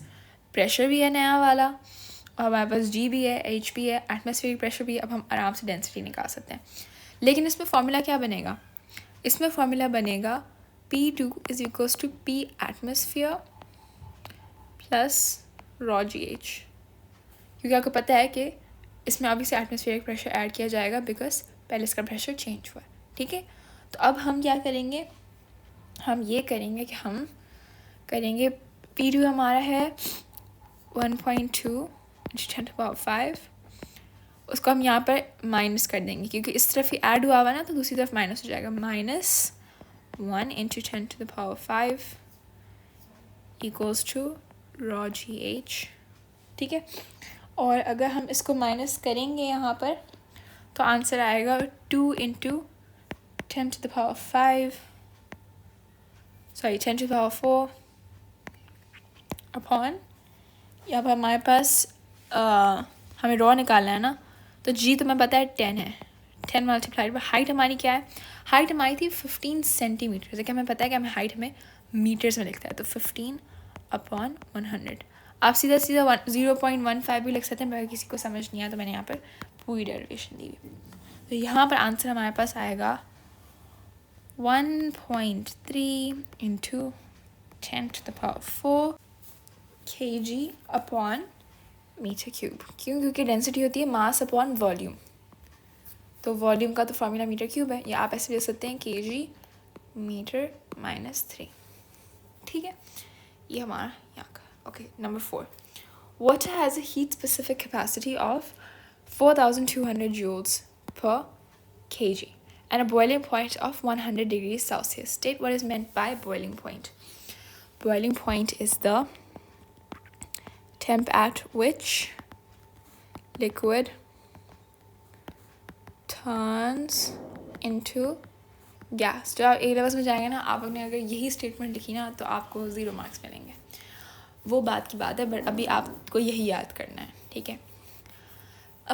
प्रेशर भी है नया वाला और हमारे पास जी भी है, एच भी है, एटमॉस्फेरिक प्रेशर भी है। अब हम आराम से डेंसिटी निकाल सकते हैं, लेकिन इसमें फॉर्मूला क्या बनेगा? इसमें फॉर्मूला बनेगा P2 = P atmosphere plus raw GH, क्योंकि आपको पता है कि इसमें अभी से एटमॉस्फेरिक प्रेशर ऐड किया जाएगा बिकॉज पहले इसका प्रेशर चेंज हुआ है, ठीक है। तो अब हम क्या करेंगे, हम ये करेंगे कि हम करेंगे P2 हमारा है 1.2 × 10⁵, उसको हम यहाँ पर माइनस कर देंगे क्योंकि इस तरफ ही ऐड हुआ हुआ ना, तो दूसरी तरफ माइनस हो जाएगा। -1 × 10⁵ = रॉ GH, ठीक है। और अगर हम इसको माइनस करेंगे यहाँ पर तो आंसर आएगा 2 × 10⁵, सॉरी 10⁴ अपॉन, यहाँ पर हमारे पास हमें रॉ निकालना है ना, तो जी तो मैं पता है 10 है, 10 मल्टीप्लाइड बाय हाइट हमारी क्या है? हाइट हमारी थी 15 सेंटीमीटर, जैसे कि हमें पता है कि हमें हाइट हमें मीटर्स में लिखता है, तो 15/100। आप सीधा 0.15 भी लिख सकते हैं, मगर किसी को समझ नहीं आया तो मैंने यहाँ पर पूरी डेरिवेशन दी हुई। तो यहाँ पर आंसर हमारे पास आएगा 1.3 × 10⁴ kg/m³। क्यों? क्योंकि डेंसिटी होती है मास अपॉन वॉल्यूम, तो वॉल्यूम का तो फॉर्मूला मीटर क्यूब है, या आप ऐसे लिख सकते हैं kg/m³, ठीक है। ये हमारा यहाँ का। Okay, number 4, water has a heat specific capacity of 4200 joules per kg and a boiling point of 100 degrees Celsius. State what is meant by boiling point. Boiling point is the temp at which liquid turns into gas. जब आप A levels में जाएंगे ना, आपने अगर यही statement लिखी ना तो आपको 0 मार्क्स मिलेंगे। वो बात की बात है, बट अभी आपको यही याद करना है, ठीक है। A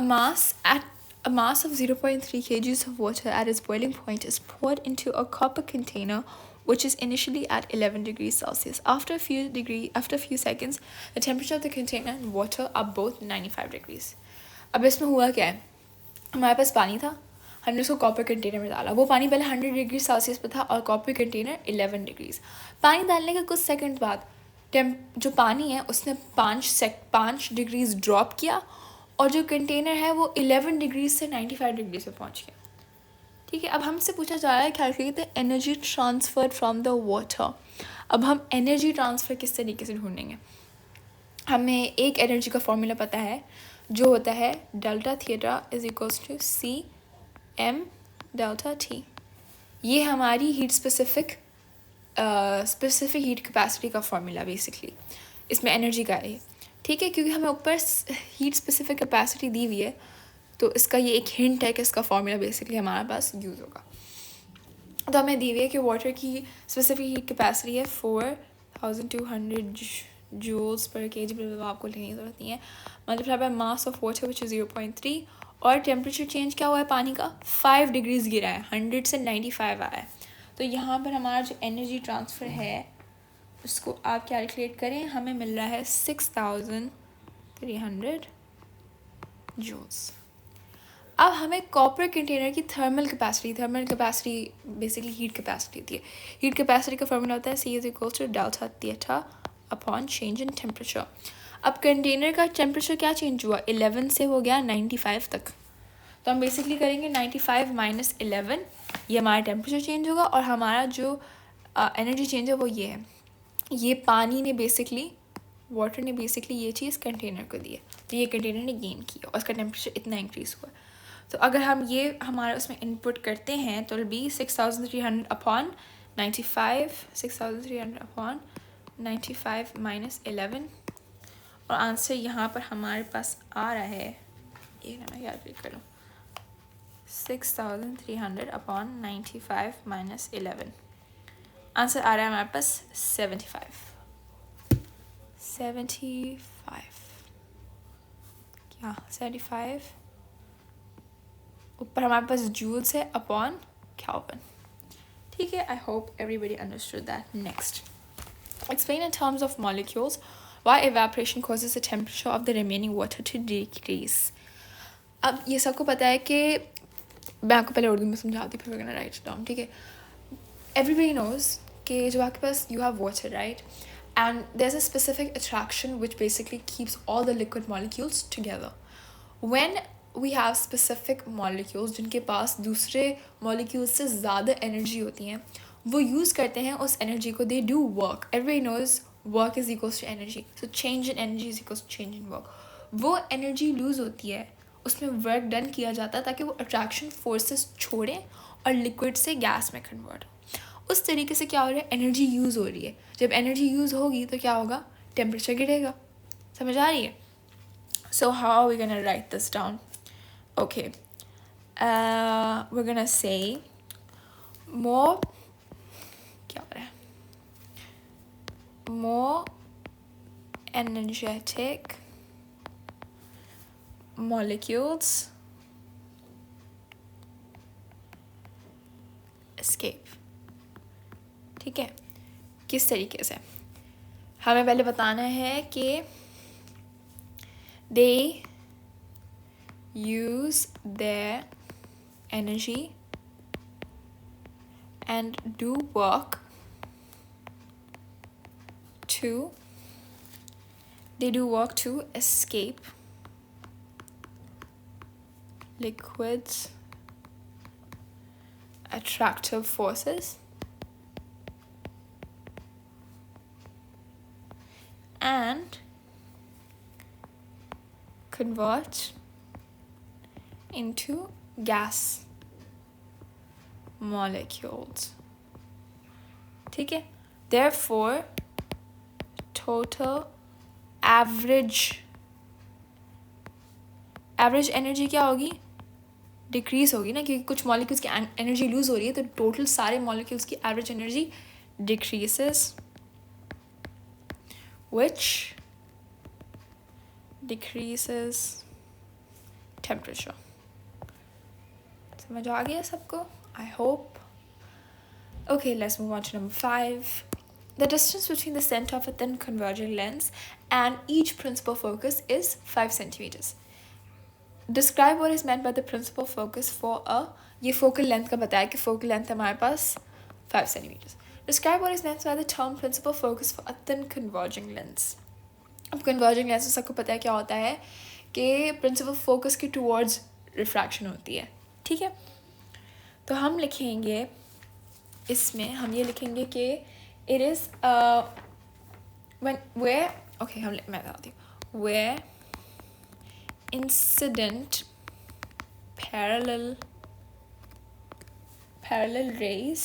mass of 0.3 kgs of water at its boiling point is poured into a copper container which is initially at 11 degrees Celsius. After a few seconds, the temperature of the container and water are both 95 degrees. अब इसमें हुआ क्या है, हमारे पास पानी था, हमने उसको कॉपर कंटेनर में डाला। वो पानी पहले 100 डिग्री सेल्सियस पे था और कॉपर कंटेनर 11 डिग्रीज। पानी डालने के कुछ सेकंड बाद जो पानी है उसने 5 डिग्रीज ड्रॉप किया और जो कंटेनर है वो 11 डिग्रीज से 95 डिग्री पे पहुंच गया, ठीक है। अब हमसे पूछा जा रहा है calculate the energy transfer from the water. अब हम एनर्जी ट्रांसफ़र किस तरीके से ढूंढेंगे? हमें एक एनर्जी का फॉर्मूला पता है जो होता है डेल्टा थीटा = CM ΔT। ये हमारी हीट स्पेसिफिक हीट कैपेसिटी का फॉर्मूला बेसिकली इसमें एनर्जी का है, ठीक है, क्योंकि हमें ऊपर हीट स्पेसिफिक कैपेसिटी दी हुई है तो इसका ये एक हिंट है कि इसका फॉर्मूला बेसिकली हमारे पास यूज़ होगा। तो हमें दी हुई है कि वाटर की स्पेसिफिक हीट कैपेसिटी है 4200 joules per kg, आपको लिखने की ज़रूरत नहीं है, multiply by mass of water which is 0.3, और टेम्परेचर चेंज क्या हुआ है पानी का 5 डिग्रीज गिरा है, 100 से 95 आया है। तो यहाँ पर हमारा जो एनर्जी ट्रांसफ़र है उसको आप कैलकुलेट करें, हमें मिल रहा है 6300 joules। अब हमें कॉपर कंटेनर की thermal capacity basically heat capacity होती है। हीट कैपेसिटी का फॉर्मूला होता है C = delta theta upon change in temperature. अब कंटेनर का टेम्परेचर क्या चेंज हुआ, 11 से हो गया 95 तक, तो हम बेसिकली करेंगे 95 - 11, ये हमारा टेम्परेचर चेंज होगा और हमारा जो एनर्जी चेंज है वो ये है। ये पानी ने बेसिकली वाटर ने बेसिकली ये चीज़ कंटेनर को दी है, तो ये कंटेनर ने गेन किया और उसका टेम्परेचर इतना इंक्रीज़ हुआ। तो अगर हम ये हमारे उसमें इनपुट करते हैं तो will be 6300 upon 95, 6300 upon 95 minus 11, और आंसर यहाँ पर हमारे पास आ रहा है, ये मैं कैलकुलेट करूँ, 6300 अपॉन 95 माइनस 11, आंसर आ रहा है हमारे पास 75। क्या 75 ऊपर हमारे पास जूल्स है अपॉन केल्विन। ठीक है, I hope everybody understood that. Next, explain in terms of molecules why evaporation causes the temperature of the remaining water to decrease। अब ये सबको पता है कि मैं आपको पहले उर्दू में समझाती फिर we're gonna write it down, ठीक है। Everybody knows कि जब आपके पास you have water, right, and there's a specific attraction which basically keeps all the liquid molecules together. When we have specific molecules जिनके पास दूसरे molecules से ज़्यादा energy होती हैं, वो यूज़ करते हैं उस energy को, they do work. Everybody knows work is equals to energy. So change in energy is equals to change in work. वो energy lose होती है, उसमें work done किया जाता है ताकि वो attraction forces छोड़ें और liquid से gas में convert हो। उस तरीके से क्या हो रहा है, energy use हो रही है। जब energy use होगी तो क्या होगा, temperature गिरेगा। समझ आ रही है? So how are we gonna write this down? Okay, we're gonna say more, क्या हो रहा है, more energetic molecules escape। ठीक है, किस तरीके से, हमें पहले बताना है कि they use their energy and do work to escape liquids attractive forces and convert into gas molecules। ठीक है, therefore total average energy क्या होगी, डिक्रीज होगी ना, क्योंकि कुछ मॉलिक्यूल्स की एनर्जी लूज हो रही है, तो टोटल सारे मॉलिक्यूल्स की average energy decreases, which decreases temperature। समझ आ गया सबको, I hope। Okay, let's move on to number 5. The distance between the center of a thin converging lens and each principal focus is 5 centimeters. Describe what is meant by the principal focus for a, ये focal length का बताया कि focal length हमारे पास 5 centimeters। Describe what is meant by the term principal focus for a thin converging lens। अब converging lens सबको पता है क्या होता है कि principal focus की towards refraction होती है। ठीक है, तो हम लिखेंगे इसमें, हम ये लिखेंगे कि it is where okay मैं बताती हूँ, where incident parallel rays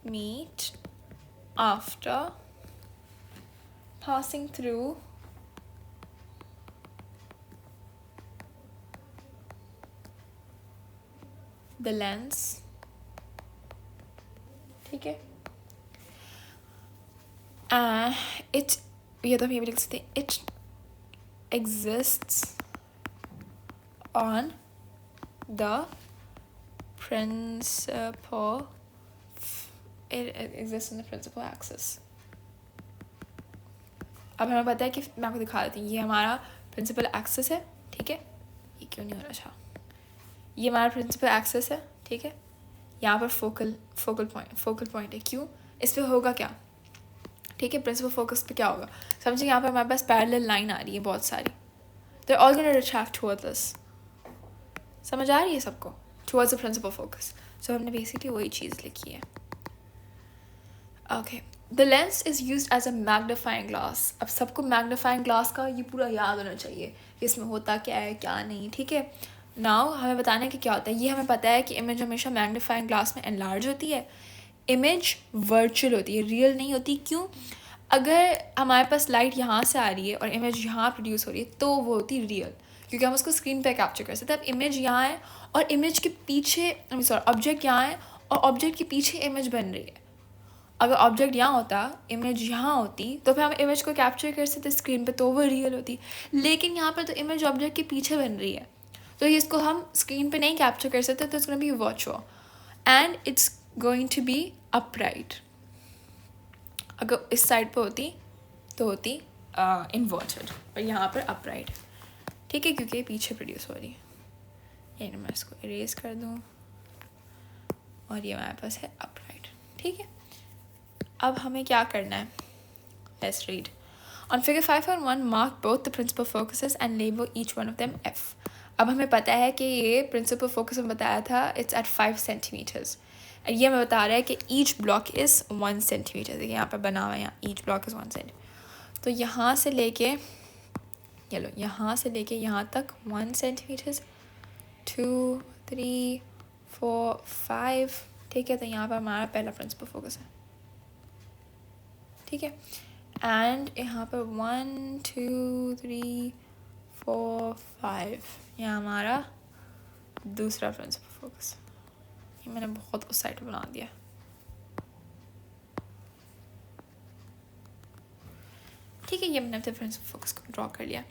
meet after passing through the lens। ठीक है, it, ये तो हम ये भी लिख सकते हैं, it exists on the principal, it exists on the principal axis। अब हमें पता है कि मैं आपको दिखा देती हूँ, ये हमारा प्रिंसिपल एक्सिस है। ठीक है, ये क्यों नहीं हो रहा था, ये हमारा प्रिंसिपल एक्सिस है। ठीक है, यहाँ पर फोकल पॉइंट है, क्यों, इस पे होगा क्या, ठीक है, प्रिंसिपल फोकस पे क्या होगा, समझिए यहाँ पर हमारे पास पैरेलल लाइन आ रही है बहुत सारी, they're all going to retract towards this। समझ आ रही है सबको, towards the principal focus। so हमने बेसिकली वही चीज़ लिखी है। okay, the lens is use as a magnifying glass. अब सबको मैग्नीफाइंग ग्लास का ये पूरा याद होना चाहिए कि इसमें होता क्या है क्या नहीं. ठीक है, नाउ हमें बताना है कि क्या होता है. ये हमें पता है कि इमेज हमेशा मैग्नीफाइंग ग्लास में एनलार्ज होती है. इमेज वर्चुअल होती है, रियल नहीं होती. क्यों? अगर हमारे पास लाइट यहाँ से आ रही है और इमेज यहाँ प्रोड्यूस हो रही है तो वो होती है रियल, क्योंकि हम उसको स्क्रीन पे कैप्चर कर सकते हैं. अब इमेज यहाँ है और इमेज के पीछे सॉरी ऑब्जेक्ट यहाँ है और ऑब्जेक्ट के पीछे इमेज बन रही है. अगर ऑब्जेक्ट यहाँ होता, इमेज यहाँ होती, तो फिर हम इमेज को कैप्चर कर सकते स्क्रीन पे, तो वो रियल होती. लेकिन यहाँ पर तो इमेज ऑब्जेक्ट के पीछे बन रही है, तो ये इसको हम स्क्रीन पे नहीं कैप्चर कर सकते. तो it's going to be virtual and it's going to be upright. अगर इस साइड पे होती तो होती इन्वर्टेड और यहाँ पर अपराइट. ठीक है, क्योंकि ये पीछे प्रोड्यूस हो रही है. ये मैं इसको इरेज कर दूँ और ये हमारे पास है अपराइट. ठीक है, अब हमें क्या करना है? Let's read. On figure 5.1 mark both the principal focuses and label each one of them F. अब हमें पता है कि ये प्रिंसिपल फोकस में बताया था इट्स एट 5 सेंटीमीटर्स. ये हमें बता रहा है कि ईच ब्लॉक इज़ 1 सेंटीमीटर. देखिए यहाँ पर बना हुआ है, यहाँ ईच ब्लॉक इज़ 1 सेंटीमीटर. तो यहाँ से लेके ये लो, यहाँ से लेके यहाँ तक 1 सेंटीमीटर, 2 3 4 5. ठीक है, तो यहाँ पर हमारा पहला प्रिंसिपल फोकस है. ठीक है, एंड यहाँ पर 1 2 3 4 5 यहाँ हमारा दूसरा प्रिंसिपल फोकस. ये मैंने बहुत उस साइड बना दिया. ठीक है, ये मैंने अपने प्रिंसिपल फोकस को ड्रॉ कर लिया.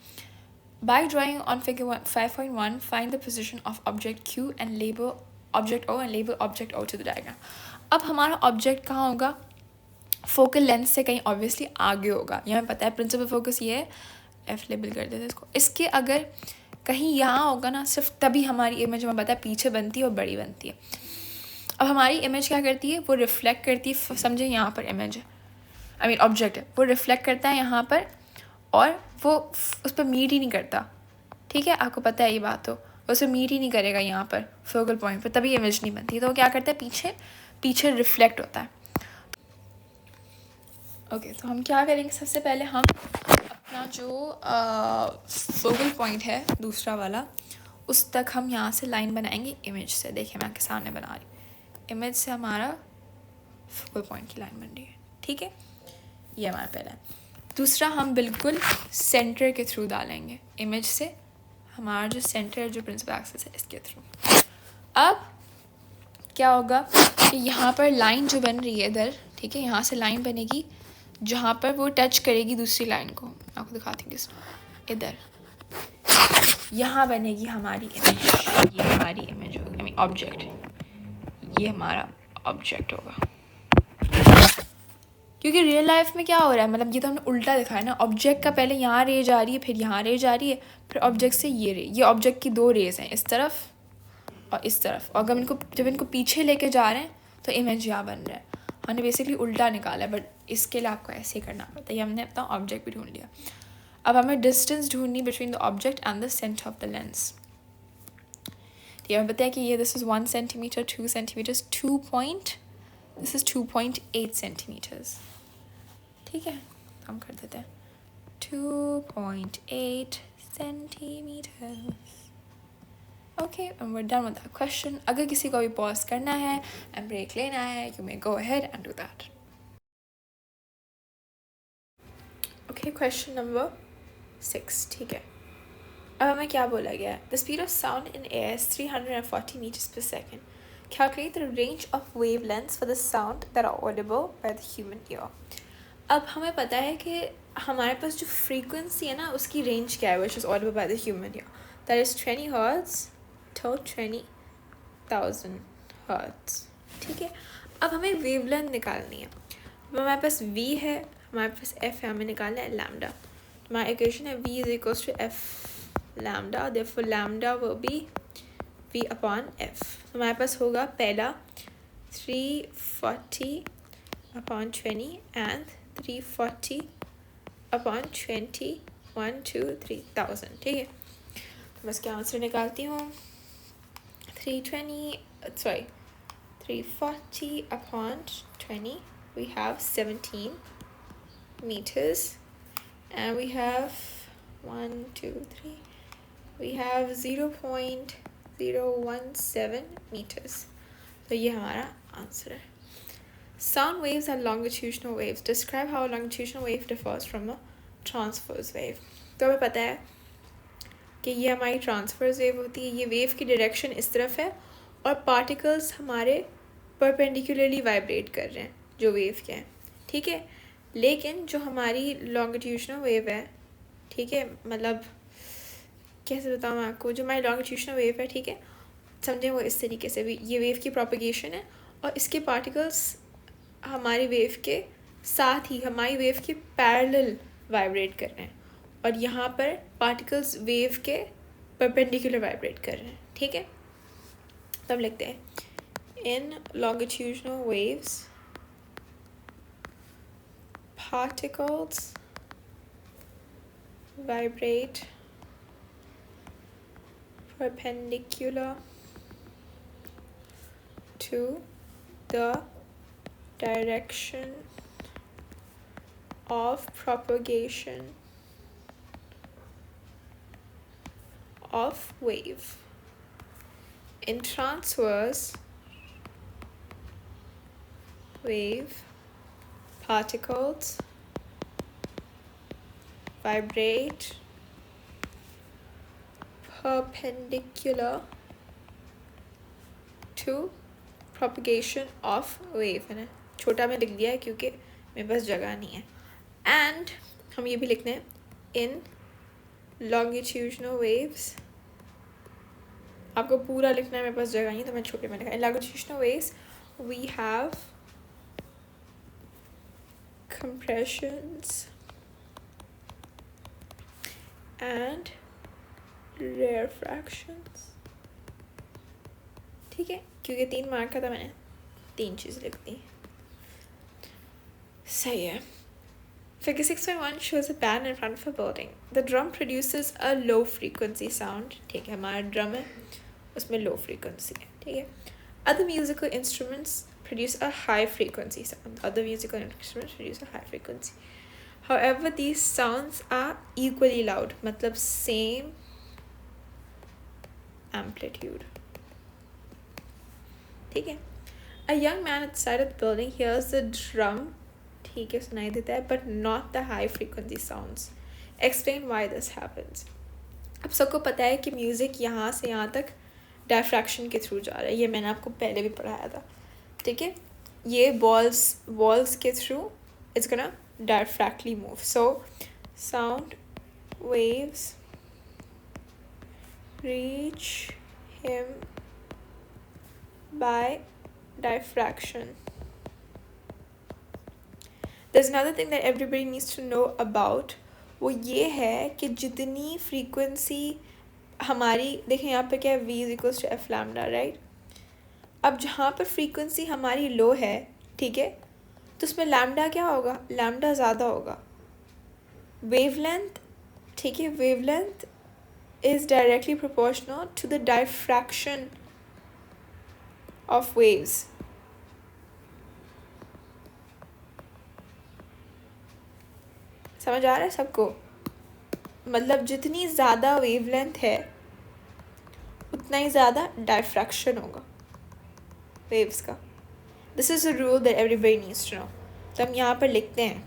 By drawing on figure 5.1 find the position of object Q and label object O and label object O to the diagram. अब हमारा ऑब्जेक्ट कहाँ होगा? फोकल लेंथ से कहीं ऑब्वियसली आगे होगा. यहाँ पता है प्रिंसिपल फोकस ये है, F लेबल कर देते हैं इसको. इसके अगर कहीं यहाँ होगा ना, सिर्फ तभी हमारी इमेज हमें पता है पीछे बनती है और बड़ी बनती है. अब हमारी इमेज क्या करती है? वो रिफ्लेक्ट करती है. समझे, यहाँ पर इमेज है, आई मीन ऑब्जेक्ट है, वो रिफ्लेक्ट करता है यहाँ पर और वो उस पर मीट ही नहीं करता. ठीक है, आपको पता है ये बात. तो उसे मीट ही नहीं करेगा यहाँ पर फोकल पॉइंट पर, तभी इमेज नहीं बनती. तो वो क्या करता है? पीछे पीछे रिफ्लेक्ट होता है. ओके, तो हम क्या करेंगे? सबसे पहले हम अपना जो फोकल पॉइंट है दूसरा वाला, उस तक हम यहाँ से लाइन बनाएंगे इमेज से. देखिए मैं आपके सामने बना रही. इमेज से हमारा फोकल पॉइंट की लाइन बन रही है. ठीक है, ये हमारा पहला है. दूसरा हम बिल्कुल सेंटर के थ्रू डालेंगे इमेज से. हमारा जो सेंटर जो प्रिंसिपल एक्सिस है इसके थ्रू. अब क्या होगा कि यहाँ पर लाइन जो बन रही है इधर, ठीक है, यहाँ से लाइन बनेगी जहाँ पर वो टच करेगी दूसरी लाइन को. आपको दिखाती हूँ किस. इधर यहाँ बनेगी हमारी इमेज. ये हमारी इमेज होगी, आई मीन ऑब्जेक्ट. ये हमारा ऑब्जेक्ट होगा. क्योंकि रियल लाइफ में क्या हो रहा है, मतलब ये तो हमने उल्टा दिखाया ना. ऑब्जेक्ट का पहले यहाँ रे जा रही है, फिर यहाँ रे जा रही है, फिर ऑब्जेक्ट से ये रे. ये ऑब्जेक्ट की दो रेज हैं, इस तरफ और इस तरफ. और अगर जब इनको पीछे लेके जा रहे हैं तो इमेज यहाँ बन रहा है. हमने बेसिकली उल्टा निकाला है, बट इसके लिए आपको ऐसे ही करना पड़ता है. ये हमने अपना ऑब्जेक्ट भी ढूंढ लिया. अब हमें डिस्टेंस ढूंढनी between the object and the centre of the lens. ये हमें बताया कि ये this is 1 centimetre, 2 centimetres, this is 2.8 centimetres. ठीक है, हम कर देते हैं 2.8 centimetres. Okay, and we done with that question. अगर किसी को भी पॉज करना है एंड ब्रेक लेना है, you may go ahead and do that. Okay, question number 6. ठीक है, अब हमें क्या बोला गया है? The speed of sound in air is 340 metres per second. Calculate the range of wavelengths for the sound that are audible by the human ear. अब हमें पता है कि हमारे पास जो फ्रीक्वेंसी है ना, उसकी रेंज क्या है, which is audible by the human ear. That is 20 hertz to 20,000 hertz. ठीक है, अब हमें वेवलेंथ निकालनी है. अब हमारे पास V है, हमारे पास F है, हमें निकालना है लैम्डा. हमारा इक्वेशन है V is equals to F lambda. Therefore lambda will be V upon F. हमारे पास होगा पहला 340 upon 20 and 340 upon 20, 1 2 3,000. ठीक है, तो बस क्या आंसर निकालती हूँ. 340 upon 20 we have 17 meters, and we have 1 2 3 we have 0.017 meters. तो ये हमारा आंसर है. Sound waves are longitudinal waves. Describe how a longitudinal wave differs from a transverse wave. तो हमें पता है कि ये हमारी ट्रांसफर्स वेव होती है. ये वेव की डायरेक्शन इस तरफ है और पार्टिकल्स हमारे परपेंडिकुलरली वाइब्रेट कर रहे हैं जो वेव के हैं, ठीक है. लेकिन जो हमारी लॉन्गिट्यूशनल वेव है, ठीक है, मतलब कैसे बताऊँ मैं आपको, जो हमारी लॉन्गिट्यूशनल वेव है, ठीक है, समझें वो इस तरीके से भी, ये वेव की प्रोपगेशन है और इसके पार्टिकल्स हमारी वेव के साथ ही हमारी वेव के पैरेलल वाइब्रेट कर रहे हैं और यहाँ पर पार्टिकल्स वेव के परपेंडिकुलर वाइब्रेट कर रहे हैं, ठीक है. तब लिखते हैं इन लॉन्गिट्यूशनल waves particles vibrate perpendicular to the direction of propagation of wave. In transverse wave, particles vibrate perpendicular to propagation of wave. है ना, छोटा में लिख दिया है क्योंकि मेरे पास जगह नहीं है. एंड हम ये भी लिखते हैं इन longitudinal waves. आपको पूरा लिखना है, मेरे पास जगह नहीं है तो मैं छोटे में लिखा. इन longitudinal waves we have compressions and rarefactions, ठीक है, क्योंकि 3 मार्क का था मैंने 3 चीज़ लिख दी. सही है. Figure 6.1 shows a band in front of a building. The drum produces a low frequency sound. ठीक है, हमारा ड्रम है, उसमें low frequency है, ठीक है. Other musical instruments produce a high frequency sound. Other musical instruments produce a high frequency. However, these sounds are equally loud. मतलब same amplitude. ठीक है. A young man at the side of the building hears the drum. ठीक है, सुनाई देता है, but not the high frequency sounds. Explain why this happens. अब सबको पता है कि म्यूज़िक यहाँ से यहाँ तक डायफ्रैक्शन के थ्रू जा रहा है. ये मैंने आपको पहले भी पढ़ाया था, ठीक है. ये वॉल्स के through it's gonna diaphragmally move. So sound waves reach him by diffraction. There's another thing that everybody needs to know about. वो ये है कि जितनी फ्रीक्वेंसी हमारी, देखें यहाँ पे क्या है, v = f lambda, राइट. अब जहाँ पर फ्रीक्वेंसी हमारी लो है, ठीक है, तो उसमें लैम्डा क्या होगा, लैम्डा ज़्यादा होगा. वेवलेंथ, ठीक है, wavelength is directly proportional to the diffraction of waves. समझ आ रहा है सबको? मतलब जितनी ज़्यादा वेवलेंथ है उतना ही ज़्यादा डायफ्रैक्शन होगा वेव्स का. This is a rule that everybody needs to know. तो हम यहाँ पर लिखते हैं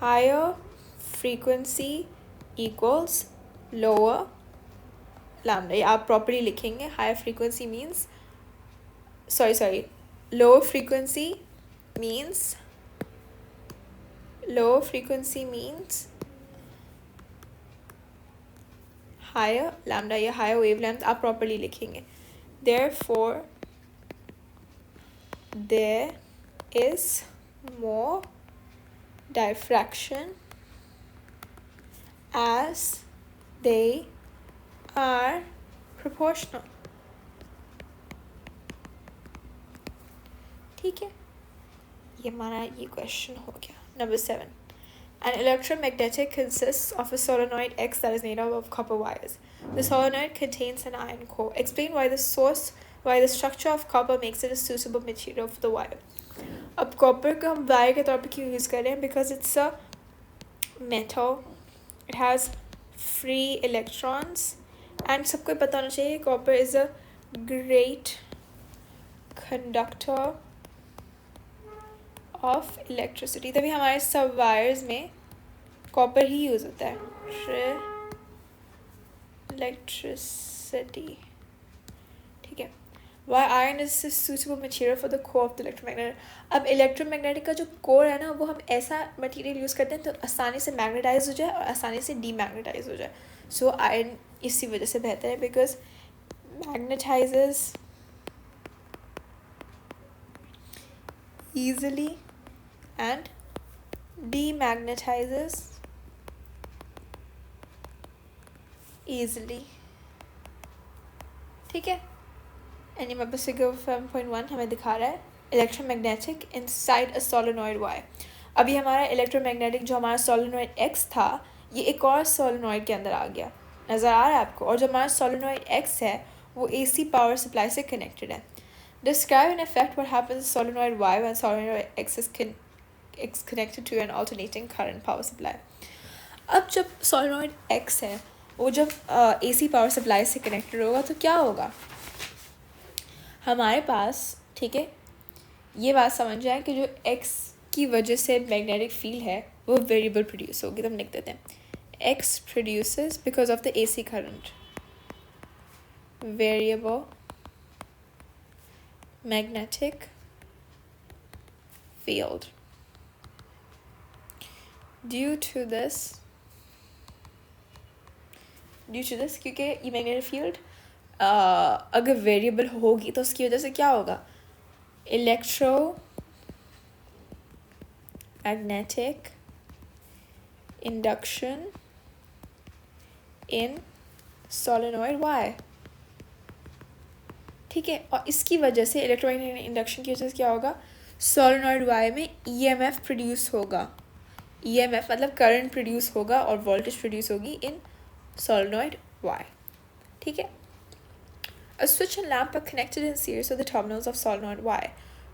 higher frequency equals lower lambda. ये आप properly लिखेंगे. Higher frequency means lower frequency means higher lambda या higher wavelength आप properly लिखेंगे. Therefore there is more diffraction as they are proportional. ठीक है, ये हमारा ये क्वेश्चन हो गया. Number 7. An electromagnetic consists of a solenoid X that is made up of copper wires. The solenoid contains an iron core. Explain why the structure of copper makes it a suitable material for the wire. अब copper को हम wire के तौर पे क्यों use कर रहे हैं? Because it's a metal, it has free electrons and सबको पता होना चाहिए copper is a great conductor of electricity. तभी हमारे सब वायर्स में कॉपर ही यूज़ होता है, इलेक्ट्रिसिटी, ठीक है। Why iron is a suitable material for the core of the electromagnet? अब इलेक्ट्रोमैग्नेटिक का जो कोर है ना, वो हम ऐसा मटेरियल यूज़ करते हैं तो आसानी से मैग्नेटाइज हो जाए और आसानी से डीमैग्नेटाइज हो जाए। सो आयरन इसी वजह से बेहतर है, because मैग्नेटाइजेस easily and demagnetizes easily, ठीक है। एनी मैं बस फिगर 7.1 हमें दिखा रहा है electromagnetic inside a solenoid Y. अभी हमारा इलेक्ट्रोमैग्नेटिक जो हमारा सोलेनॉइड एक्स था, ये एक और सोलेनॉइड के अंदर आ गया, नज़र आ रहा है आपको। और जो हमारा सोलेनॉइड एक्स है वो एसी पावर सप्लाई से कनेक्टेड है। Describe in effect what happens solenoid Y when solenoid X is connected to an alternating current power supply. अब जब सोलेनॉइड एक्स है वो जब एसी पावर सप्लाई से कनेक्टेड होगा तो क्या होगा हमारे पास, ठीक है। ये बात समझ जाए कि जो एक्स की वजह से मैग्नेटिक फील्ड है वो वेरिएबल प्रोड्यूस होगी। तो हम लिख देते हैं X produces because of the AC current variable magnetic field due to this क्योंकि ये मैग्नेटिक फील्ड अगर वेरिएबल होगी तो उसकी वजह से क्या होगा, इलेक्ट्रो मैग्नेटिक इंडक्शन इन सोलेनॉइड वाई, ठीक है। और इसकी वजह से इलेक्ट्रोमैग्नेटिक इंडक्शन की वजह से क्या होगा, सोलेनॉइड वाई में ईएमएफ प्रोड्यूस होगा। ईएमएफ मतलब करंट प्रोड्यूस होगा और वोल्टेज प्रोड्यूस होगी इन सोलेनॉइड वाई, ठीक है। A switch and lamp are connected in series to the terminals of solenoid Y.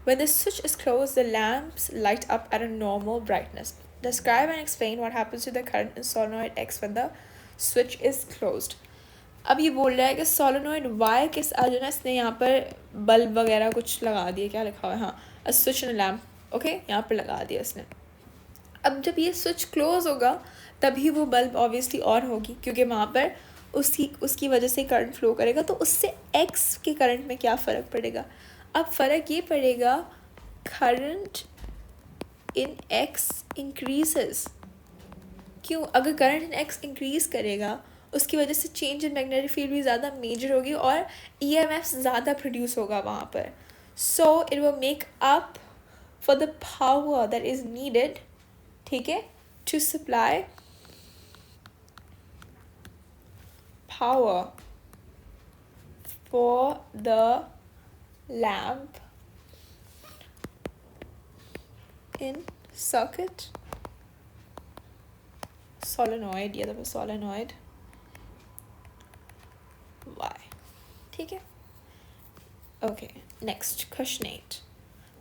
When the switch is closed, the lamps light up at a normal brightness. Describe and explain what happens to the current in solenoid X when the switch is closed. अब ये बोल रहा है कि solenoid Y के साथ जो ना इसने यहाँ पर बल्ब वगैरह कुछ लगा दिए, क्या लिखा हुआ है, हाँ, a switch and lamp, okay, यहाँ पर लगा दिया इसने। अब जब ये स्विच क्लोज होगा तभी वो बल्ब ऑब्वियसली ऑन होगी, क्योंकि वहाँ पर उसकी वजह से करंट फ्लो करेगा। तो उससे एक्स के करंट में क्या फ़र्क पड़ेगा, अब फ़र्क ये पड़ेगा करंट इन एक्स इंक्रीजेस। क्यों, अगर करंट इन एक्स इंक्रीज करेगा उसकी वजह से चेंज इन मैग्नेटिक फील्ड भी ज़्यादा मेजर होगी और ईएमएफ ज़्यादा प्रोड्यूस होगा वहाँ पर। So it will make up for the power that is needed, ठीक है, to supply power for the lamp in circuit solenoid, या तो solenoid Y, ठीक है। Okay, next question 8.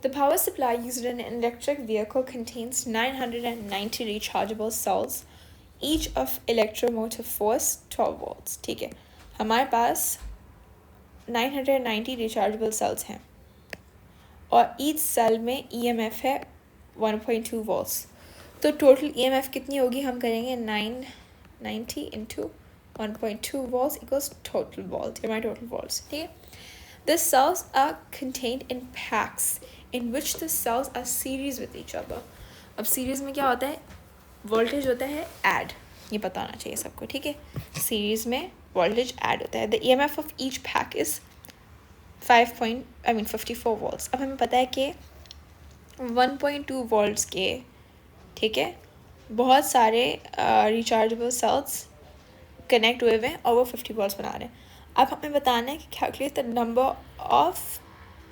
The power supply used in an electric vehicle contains 990 rechargeable cells, each of electromotive force 12 volts, ठीक है। हमारे पास 990 rechargeable cells हैं और each cell में EMF है 1.2 volts। तो total EMF कितनी होगी, हम करेंगे 990 into 1.2 volts equals total volt, ये हमारे total volts, ठीक है। The cells are contained in packs in which the cells are series with each other. अब सीरीज में क्या होता है, वोल्टेज होता है ऐड, ये पता होना चाहिए सबको, ठीक है। सीरीज में वोल्टेज ऐड होता है। The EMF of each pack is 54 volts. अब हमें पता है कि 1.2 वोल्ट्स के, ठीक है, बहुत सारे रिचार्जेबल सेल्स कनेक्ट हुए हुए हैं और वो 50 वोल्ट्स बना रहे हैं। अब हमें बताना है कि calculate the number of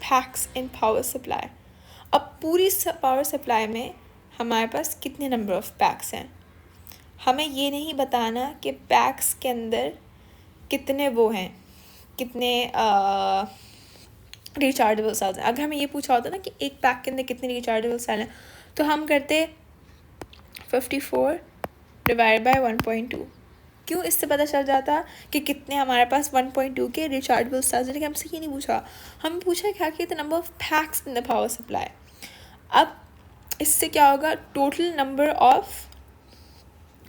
PACS in power supply. अब पूरी पावर सप्लाई में हमारे पास कितने नंबर ऑफ पैक्स हैं, हमें ये नहीं बताना कि पैक्स के अंदर कितने वो हैं, कितने रिचार्जेबल सेल्स हैं। अगर हमें ये पूछा होता ना कि एक पैक के अंदर कितने रिचार्जेबल सेल हैं, तो हम करते 54 डिवाइड बाय 1.2। क्यों? इससे पता चल जाता कि कितने हमारे पास 1.2 के रिचार्जेबल सेल्स हैं। लेकिन हमसे ये नहीं पूछा, हम पूछा क्या कि the number of PACS in the power supply. अब इससे क्या होगा, टोटल नंबर ऑफ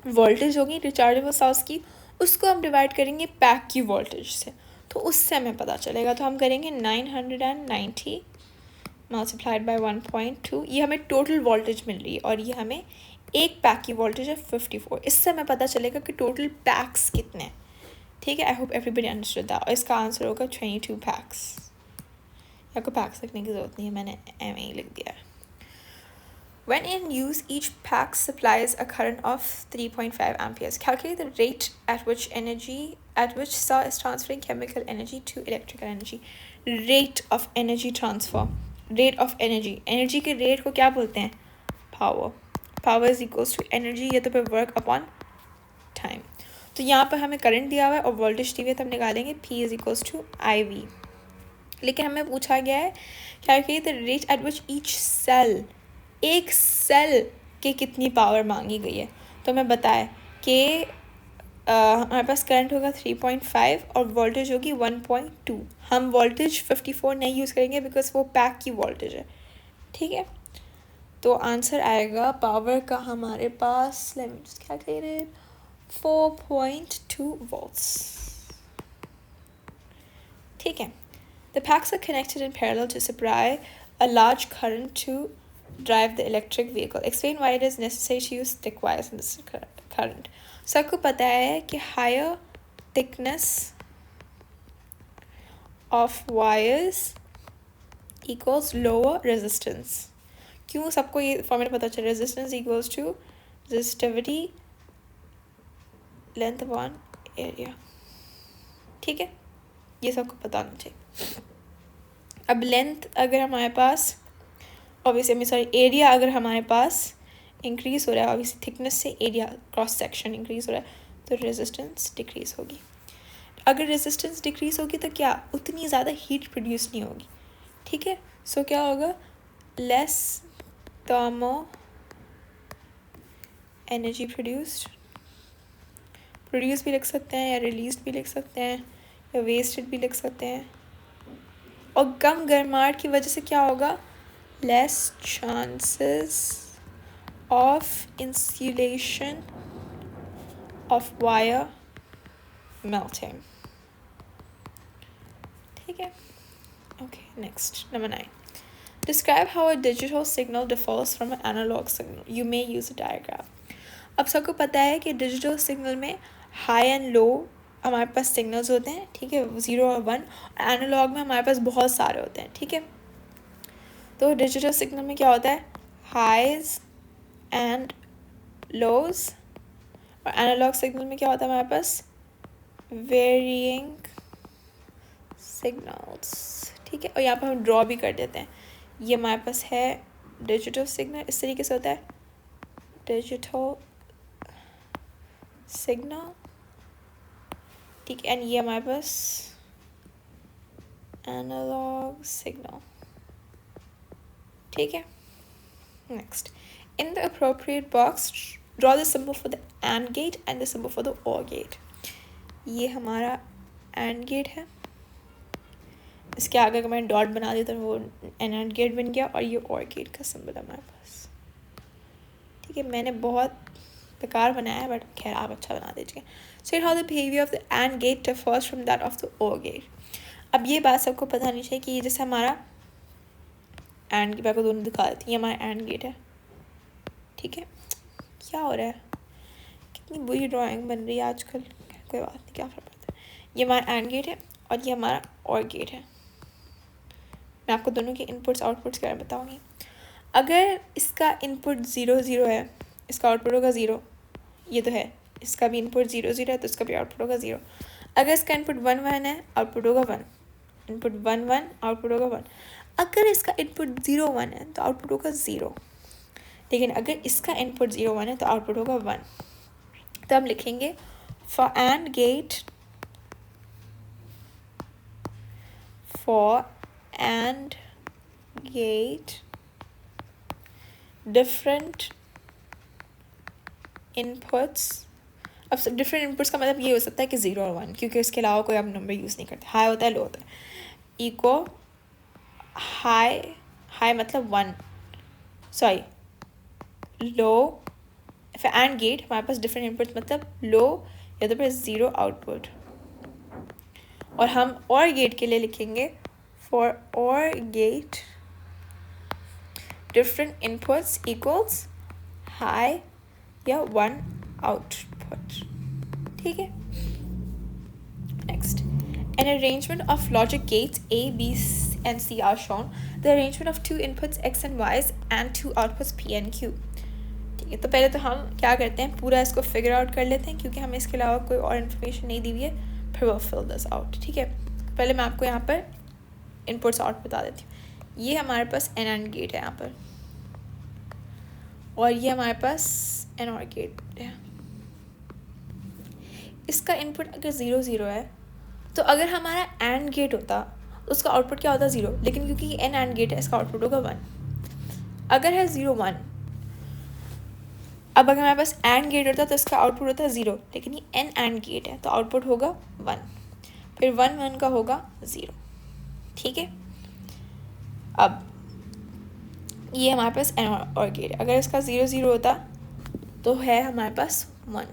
वोल्टेज होगी रिचार्जेबल सेल्स की, उसको हम डिवाइड करेंगे पैक की वोल्टेज से, तो उससे हमें पता चलेगा। तो हम करेंगे 990 मल्टीप्लाइड बाय 1.2, ये हमें टोटल वोल्टेज मिल रही है और ये हमें एक पैक की वोल्टेज है 54। इससे हमें पता चलेगा कि टोटल पैक्स कितने हैं। ठीक है, I hope everybody understood that. और इसका आंसर होगा 22 पैक्स। आपको पैक्स लिखने की ज़रूरत नहीं है, मैंने ही लिख दिया है। When in use, each pack supplies a current of 3.5 amperes. Calculate the rate at which cell is transferring chemical energy to electrical energy. Rate of energy transfer. Rate of energy. Energy के rate को क्या बोलते हैं? Power. Power is equals to energy, ये तो पे work upon time. तो यहाँ पर हमें करंट दिया हुआ है और वोल्टेज दी हुई है, तो हम निकालेंगे P is equals to IV. लेकिन हमें पूछा गया है calculate the rate at which each cell, एक सेल के कितनी पावर मांगी गई है। तो हमें बताए कि हमारे पास करंट होगा 3.5 और वोल्टेज होगी 1.2। हम वोल्टेज 54 नहीं यूज़ करेंगे बिकॉज वो पैक की वोल्टेज है। ठीक है, तो आंसर आएगा पावर का हमारे पास, let me just calculate it, 4.2 volts. ठीक है, the packs are connected in parallel to supply a large current to drive the electric vehicle. Explain why it is necessary to use thick wires in this current. So आपको पता है कि higher thickness of wires equals lower resistance. क्यों? सबको ये formula पता चल, resistance equals to resistivity length upon area. ठीक है, ये सबको पता होना चाहिए। अब लेंथ अगर हमारे पास एरिया अगर हमारे पास इंक्रीज हो रहा है, ऑब्वियसली थिकनेस से एरिया क्रॉस सेक्शन इंक्रीज हो रहा है, तो रेजिस्टेंस डिक्रीज होगी। अगर रेजिस्टेंस डिक्रीज होगी तो क्या, उतनी ज़्यादा हीट प्रोड्यूस नहीं होगी। ठीक है, सो क्या होगा, लेस थर्मो एनर्जी प्रोड्यूस भी लिख सकते हैं, या रिलीज भी लिख सकते हैं, या वेस्टेड भी लिख सकते हैं। और कम गर्माहट की वजह से क्या होगा, less chances of insulation of wire melting. ठीक है, okay, next, number 9. Describe how a digital signal differs from an analog signal. You may use a diagram. अब सबको पता है कि डिजिटल सिग्नल में हाई एंड लो हमारे पास सिग्नल्स होते हैं। ठीक है, 0 और 1। एनालॉग में हमारे पास बहुत सारे होते हैं। ठीक है, तो डिजिटल सिग्नल में क्या होता है, हाइज एंड लोज, और एनालॉग सिग्नल में क्या होता है हमारे पास, वेरिइंग सिग्नल्स। ठीक है, और यहाँ पर हम ड्रॉ भी कर देते हैं। ये हमारे पास है डिजिटल सिग्नल, इस तरीके से होता है डिजिटल सिग्नल। ठीक है, एंड ये हमारे पास एनालॉग सिग्नल। ठीक है, next, in the appropriate box draw the symbol for the and gate and the symbol for the or gate. ये हमारा एंड गेट है, इसके आगे अगर मैं डॉट बना दी तो वो एंड गेट बन गया, और ये और गेट का सिंबल है हमारे पास। ठीक है, मैंने बहुत बेकार बनाया है, बट खैर आप अच्छा बना दीजिए। So how the behaviour of the and gate differs from that of the or gate. अब ये बात सबको पता होनी चाहिए कि ये जैसे हमारा एंड गेट, आपको दोनों दिखा देती है, ये हमारा एंड गेट है। ठीक है, क्या हो रहा है, कितनी बुरी ड्राइंग बन रही है आजकल, कोई बात नहीं, क्या फर्क पड़ता है। ये हमारा एंड गेट है और ये हमारा और गेट है। मैं आपको दोनों के इनपुट्स आउटपुट्स के बारे में बताऊँगी। अगर इसका इनपुट 0 0 है, इसका आउटपुट होगा 0, ये तो है, इसका भी इनपुट 0 0 है तो इसका भी आउटपुट होगा 0। अगर इसका इनपुट 1 1 है, आउटपुट होगा 1, इनपुट 1 1, आउटपुट होगा 1। अगर इसका इनपुट 0 1 है तो आउटपुट होगा 0, लेकिन अगर इसका इनपुट 0 1 है तो आउटपुट होगा 1। तो हम लिखेंगे for AND gate different inputs. अब सब डिफरेंट इनपुट्स का मतलब ये हो सकता है कि 0 और 1, क्योंकि उसके अलावा कोई आप नंबर यूज़ नहीं करते. हाई होता है, लो होता है. इको हाई मतलब 1, सॉरी लो. फिर एंड गेट हमारे पास डिफरेंट इनपुट्स मतलब लो या तो फिर 0 आउटपुट. और हम और गेट के लिए लिखेंगे फॉर और get different inputs equals high या 1 आउटपुट. ठीक है. Next, an arrangement of logic gates A, B, and C are shown. The arrangement of two inputs X and Y and two outputs P and Q. ठीक है, तो पहले तो हम क्या करते हैं, पूरा इसको फिगर आउट कर लेते हैं, क्योंकि हमें इसके अलावा कोई और इन्फॉर्मेशन नहीं दी हुई है. फिर वो फिल दिस आउट. ठीक है, पहले मैं आपको यहाँ पर इनपुट्स आउट बता देती हूँ. ये हमारे पास एन एंड गेट है यहाँ पर, और ये हमारे पास एन और गेट है. इसका इनपुट अगर 0 0 है, तो अगर हमारा एंड गेट होता तो उसका आउटपुट क्या होता 0, लेकिन क्योंकि ये एन एंड गेट है इसका आउटपुट होगा 1. अगर है 0 1, अब अगर हमारे पास एंड गेट होता तो इसका आउटपुट होता 0, लेकिन ये एन एंड गेट है तो आउटपुट होगा 1. फिर 1 1 का होगा 0. ठीक है. अब ये हमारे पास एन और गेट है. अगर इसका 0 0 होता तो है हमारे पास 1.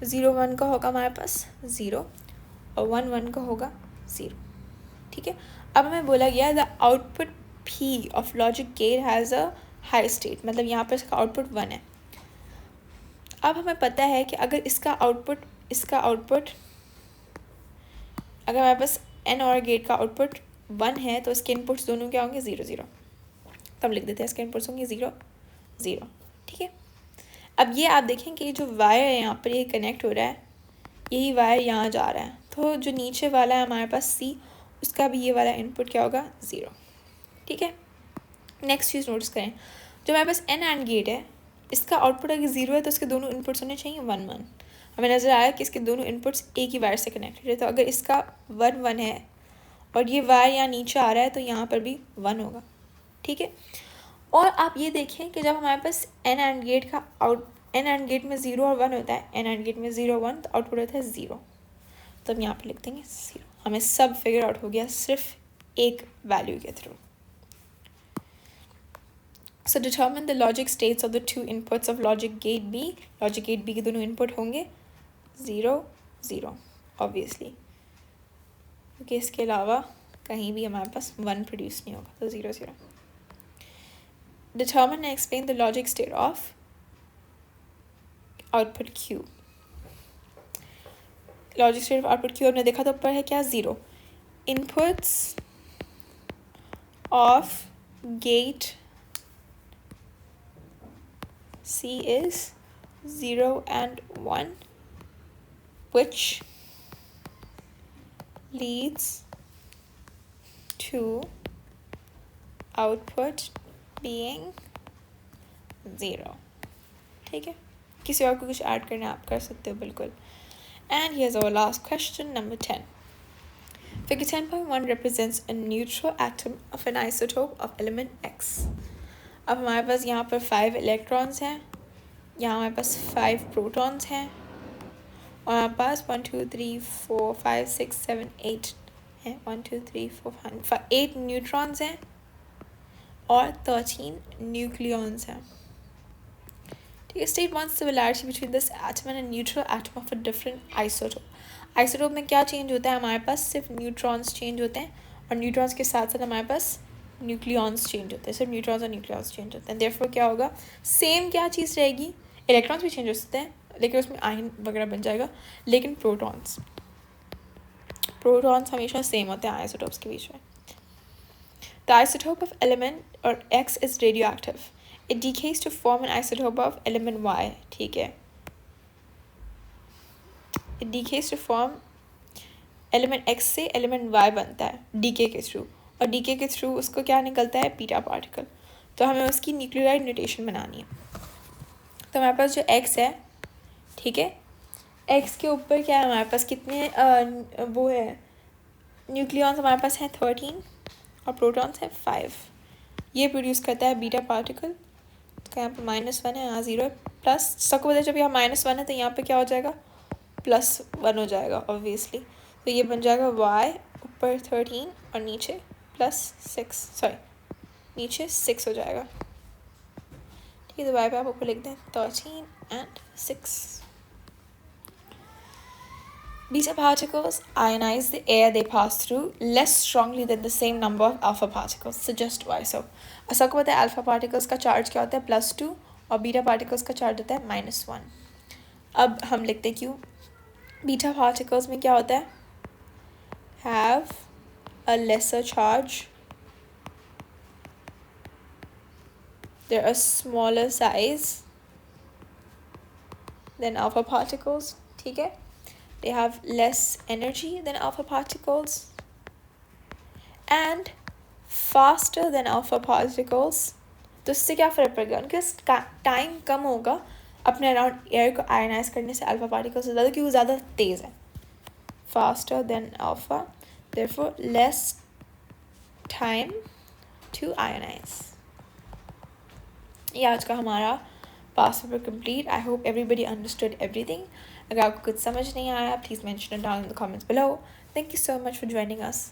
0 1 का होगा हमारे पास 0 और 1 1 का होगा 0. ठीक है. अब हमें बोला गया the output P of logic gate has a high state, मतलब यहाँ पर इसका आउटपुट 1 है. अब हमें पता है कि अगर इसका आउटपुट अगर हमारे पास एन और गेट का आउटपुट 1 है तो इसके इनपुट्स दोनों क्या होंगे 0 0. तो हम लिख देते हैं इसके इनपुट्स होंगे 0 0. ठीक है. अब ये आप देखें कि जो वायर है यहाँ पर ये कनेक्ट हो रहा है, यही वायर यहाँ जा रहा है, तो जो नीचे वाला है हमारे पास C, उसका भी ये वाला इनपुट क्या होगा 0. ठीक है. नेक्स्ट चीज़ नोटिस करें, जो हमारे पास एन एंड गेट है इसका आउटपुट अगर 0 है तो इसके दोनों इनपुट्स होने चाहिए 1 1. हमें नज़र आया कि इसके दोनों इनपुट्स एक ही वायर से कनेक्टेड है, तो अगर इसका 1 1 है और ये वायर यहाँ नीचे आ रहा है तो यहाँ पर भी 1 होगा. ठीक है. और आप ये देखें कि जब हमारे पास एन एंड गेट में 0 और 1 होता है, एन एंड गेट में 0 1, तो आउटपुट होता है 0. तो हम यहाँ पे लिख देंगे 0. हमें सब फिगर आउट हो गया सिर्फ एक वैल्यू के through. So determine the logic states of the two inputs of logic gate B. Logic gate B के दोनों इनपुट होंगे 0 0 obviously, क्योंकि इसके अलावा कहीं भी हमारे पास 1 प्रोड्यूस नहीं होगा, तो 0 0. Determine and explain the logic state of output Q. Logic state of output Q हमने देखा तो ऊपर है क्या 0. Inputs of gate C is 0 and 1, which leads to output being 0. ठीक है. किसी और को कुछ ऐड करना आप कर सकते हो बिल्कुल. And here's our last question, number 10. Figure 10.1 represents a neutral atom of an isotope of element X. अब हमारे पास यहाँ पर 5 इलेक्ट्रॉन्स हैं, यहाँ हमारे पास 5 प्रोटॉन्स हैं, और हमारे पास 1 2 3 4 5 6 7 8 हैं. 1 2 3 4 5 8 न्यूट्रॉन्स हैं और 13 न्यूक्लियॉन्स हैं. ठीक है. State one similarity between this atom and a neutral atom of a different isotope. Isotope में क्या चेंज होता है, हमारे पास सिर्फ न्यूट्रॉन्स चेंज होते हैं, और न्यूट्रॉन्स के साथ साथ हमारे पास न्यूक्लियॉन्स चेंज होते हैं. सिर्फ न्यूट्रॉन्स और न्यूक्लियॉन्स चेंज होते हैं. देयरफॉर क्या होगा, सेम क्या चीज़ रहेगी, इलेक्ट्रॉन्स भी चेंज हो सकते हैं लेकिन उसमें आयन वगैरह बन जाएगा, लेकिन प्रोटॉन्स हमेशा सेम होते हैं आइसोटोप्स के बीच में. The isotope of element or X is radioactive. It decays to form an isotope of element Y. ठीक है. It decays to form element X से एलिमेंट Y बनता है डीके के थ्रू, और डीके के थ्रू उसको क्या निकलता है, बीटा पार्टिकल. तो हमें उसकी न्यूक्लियोटाइड नोटेशन बनानी है. तो हमारे पास जो X है, ठीक है, X के ऊपर क्या है, हमारे पास कितने वो है न्यूक्लियॉन्स, हमारे पास हैं 13, और प्रोटॉन्स हैं 5। ये प्रोड्यूस करता है बीटा पार्टिकल, तो यहाँ पे -1 है, यहाँ 0 है, प्लस सबको पता है जब यहाँ -1 है तो यहाँ पे क्या हो जाएगा, +1 हो जाएगा ऑब्वियसली। तो ये बन जाएगा y ऊपर 13 और नीचे +6, सॉरी नीचे 6 हो जाएगा। ठीक है, तो y पे आप ऊपर लिख दें 13 and 6। Beta particles ionize the air they pass through less strongly than the same number of alpha particles. So just why so? सबको पता है अल्फा पार्टिकल्स का चार्ज क्या होता है, +2, और बीटा पार्टिकल्स का चार्ज होता है -1। अब हम लिखते हैं क्यों। बीटा पार्टिकल्स में क्या होता है, have a lesser charge, they're a smaller size than alpha particles, ठीक है, they have less energy than alpha particles and faster than alpha particles। तो इससे क्या फ़र्क पड़ेगा, उनके टाइम कम होगा अपने अराउंड एयर को आयनाइज करने से अल्फा पार्टिकल्स से ज़्यादा, क्योंकि ज़्यादा तेज़ है। faster than alpha, therefore less time to ionize। ये आज का हमारा पास्ट पेपर कंप्लीट। आई होप एवरीबडी अंडरस्टूड एवरीथिंग। अगर आपको कुछ समझ नहीं आया please mention it down in the comments below. Thank you so much for joining us.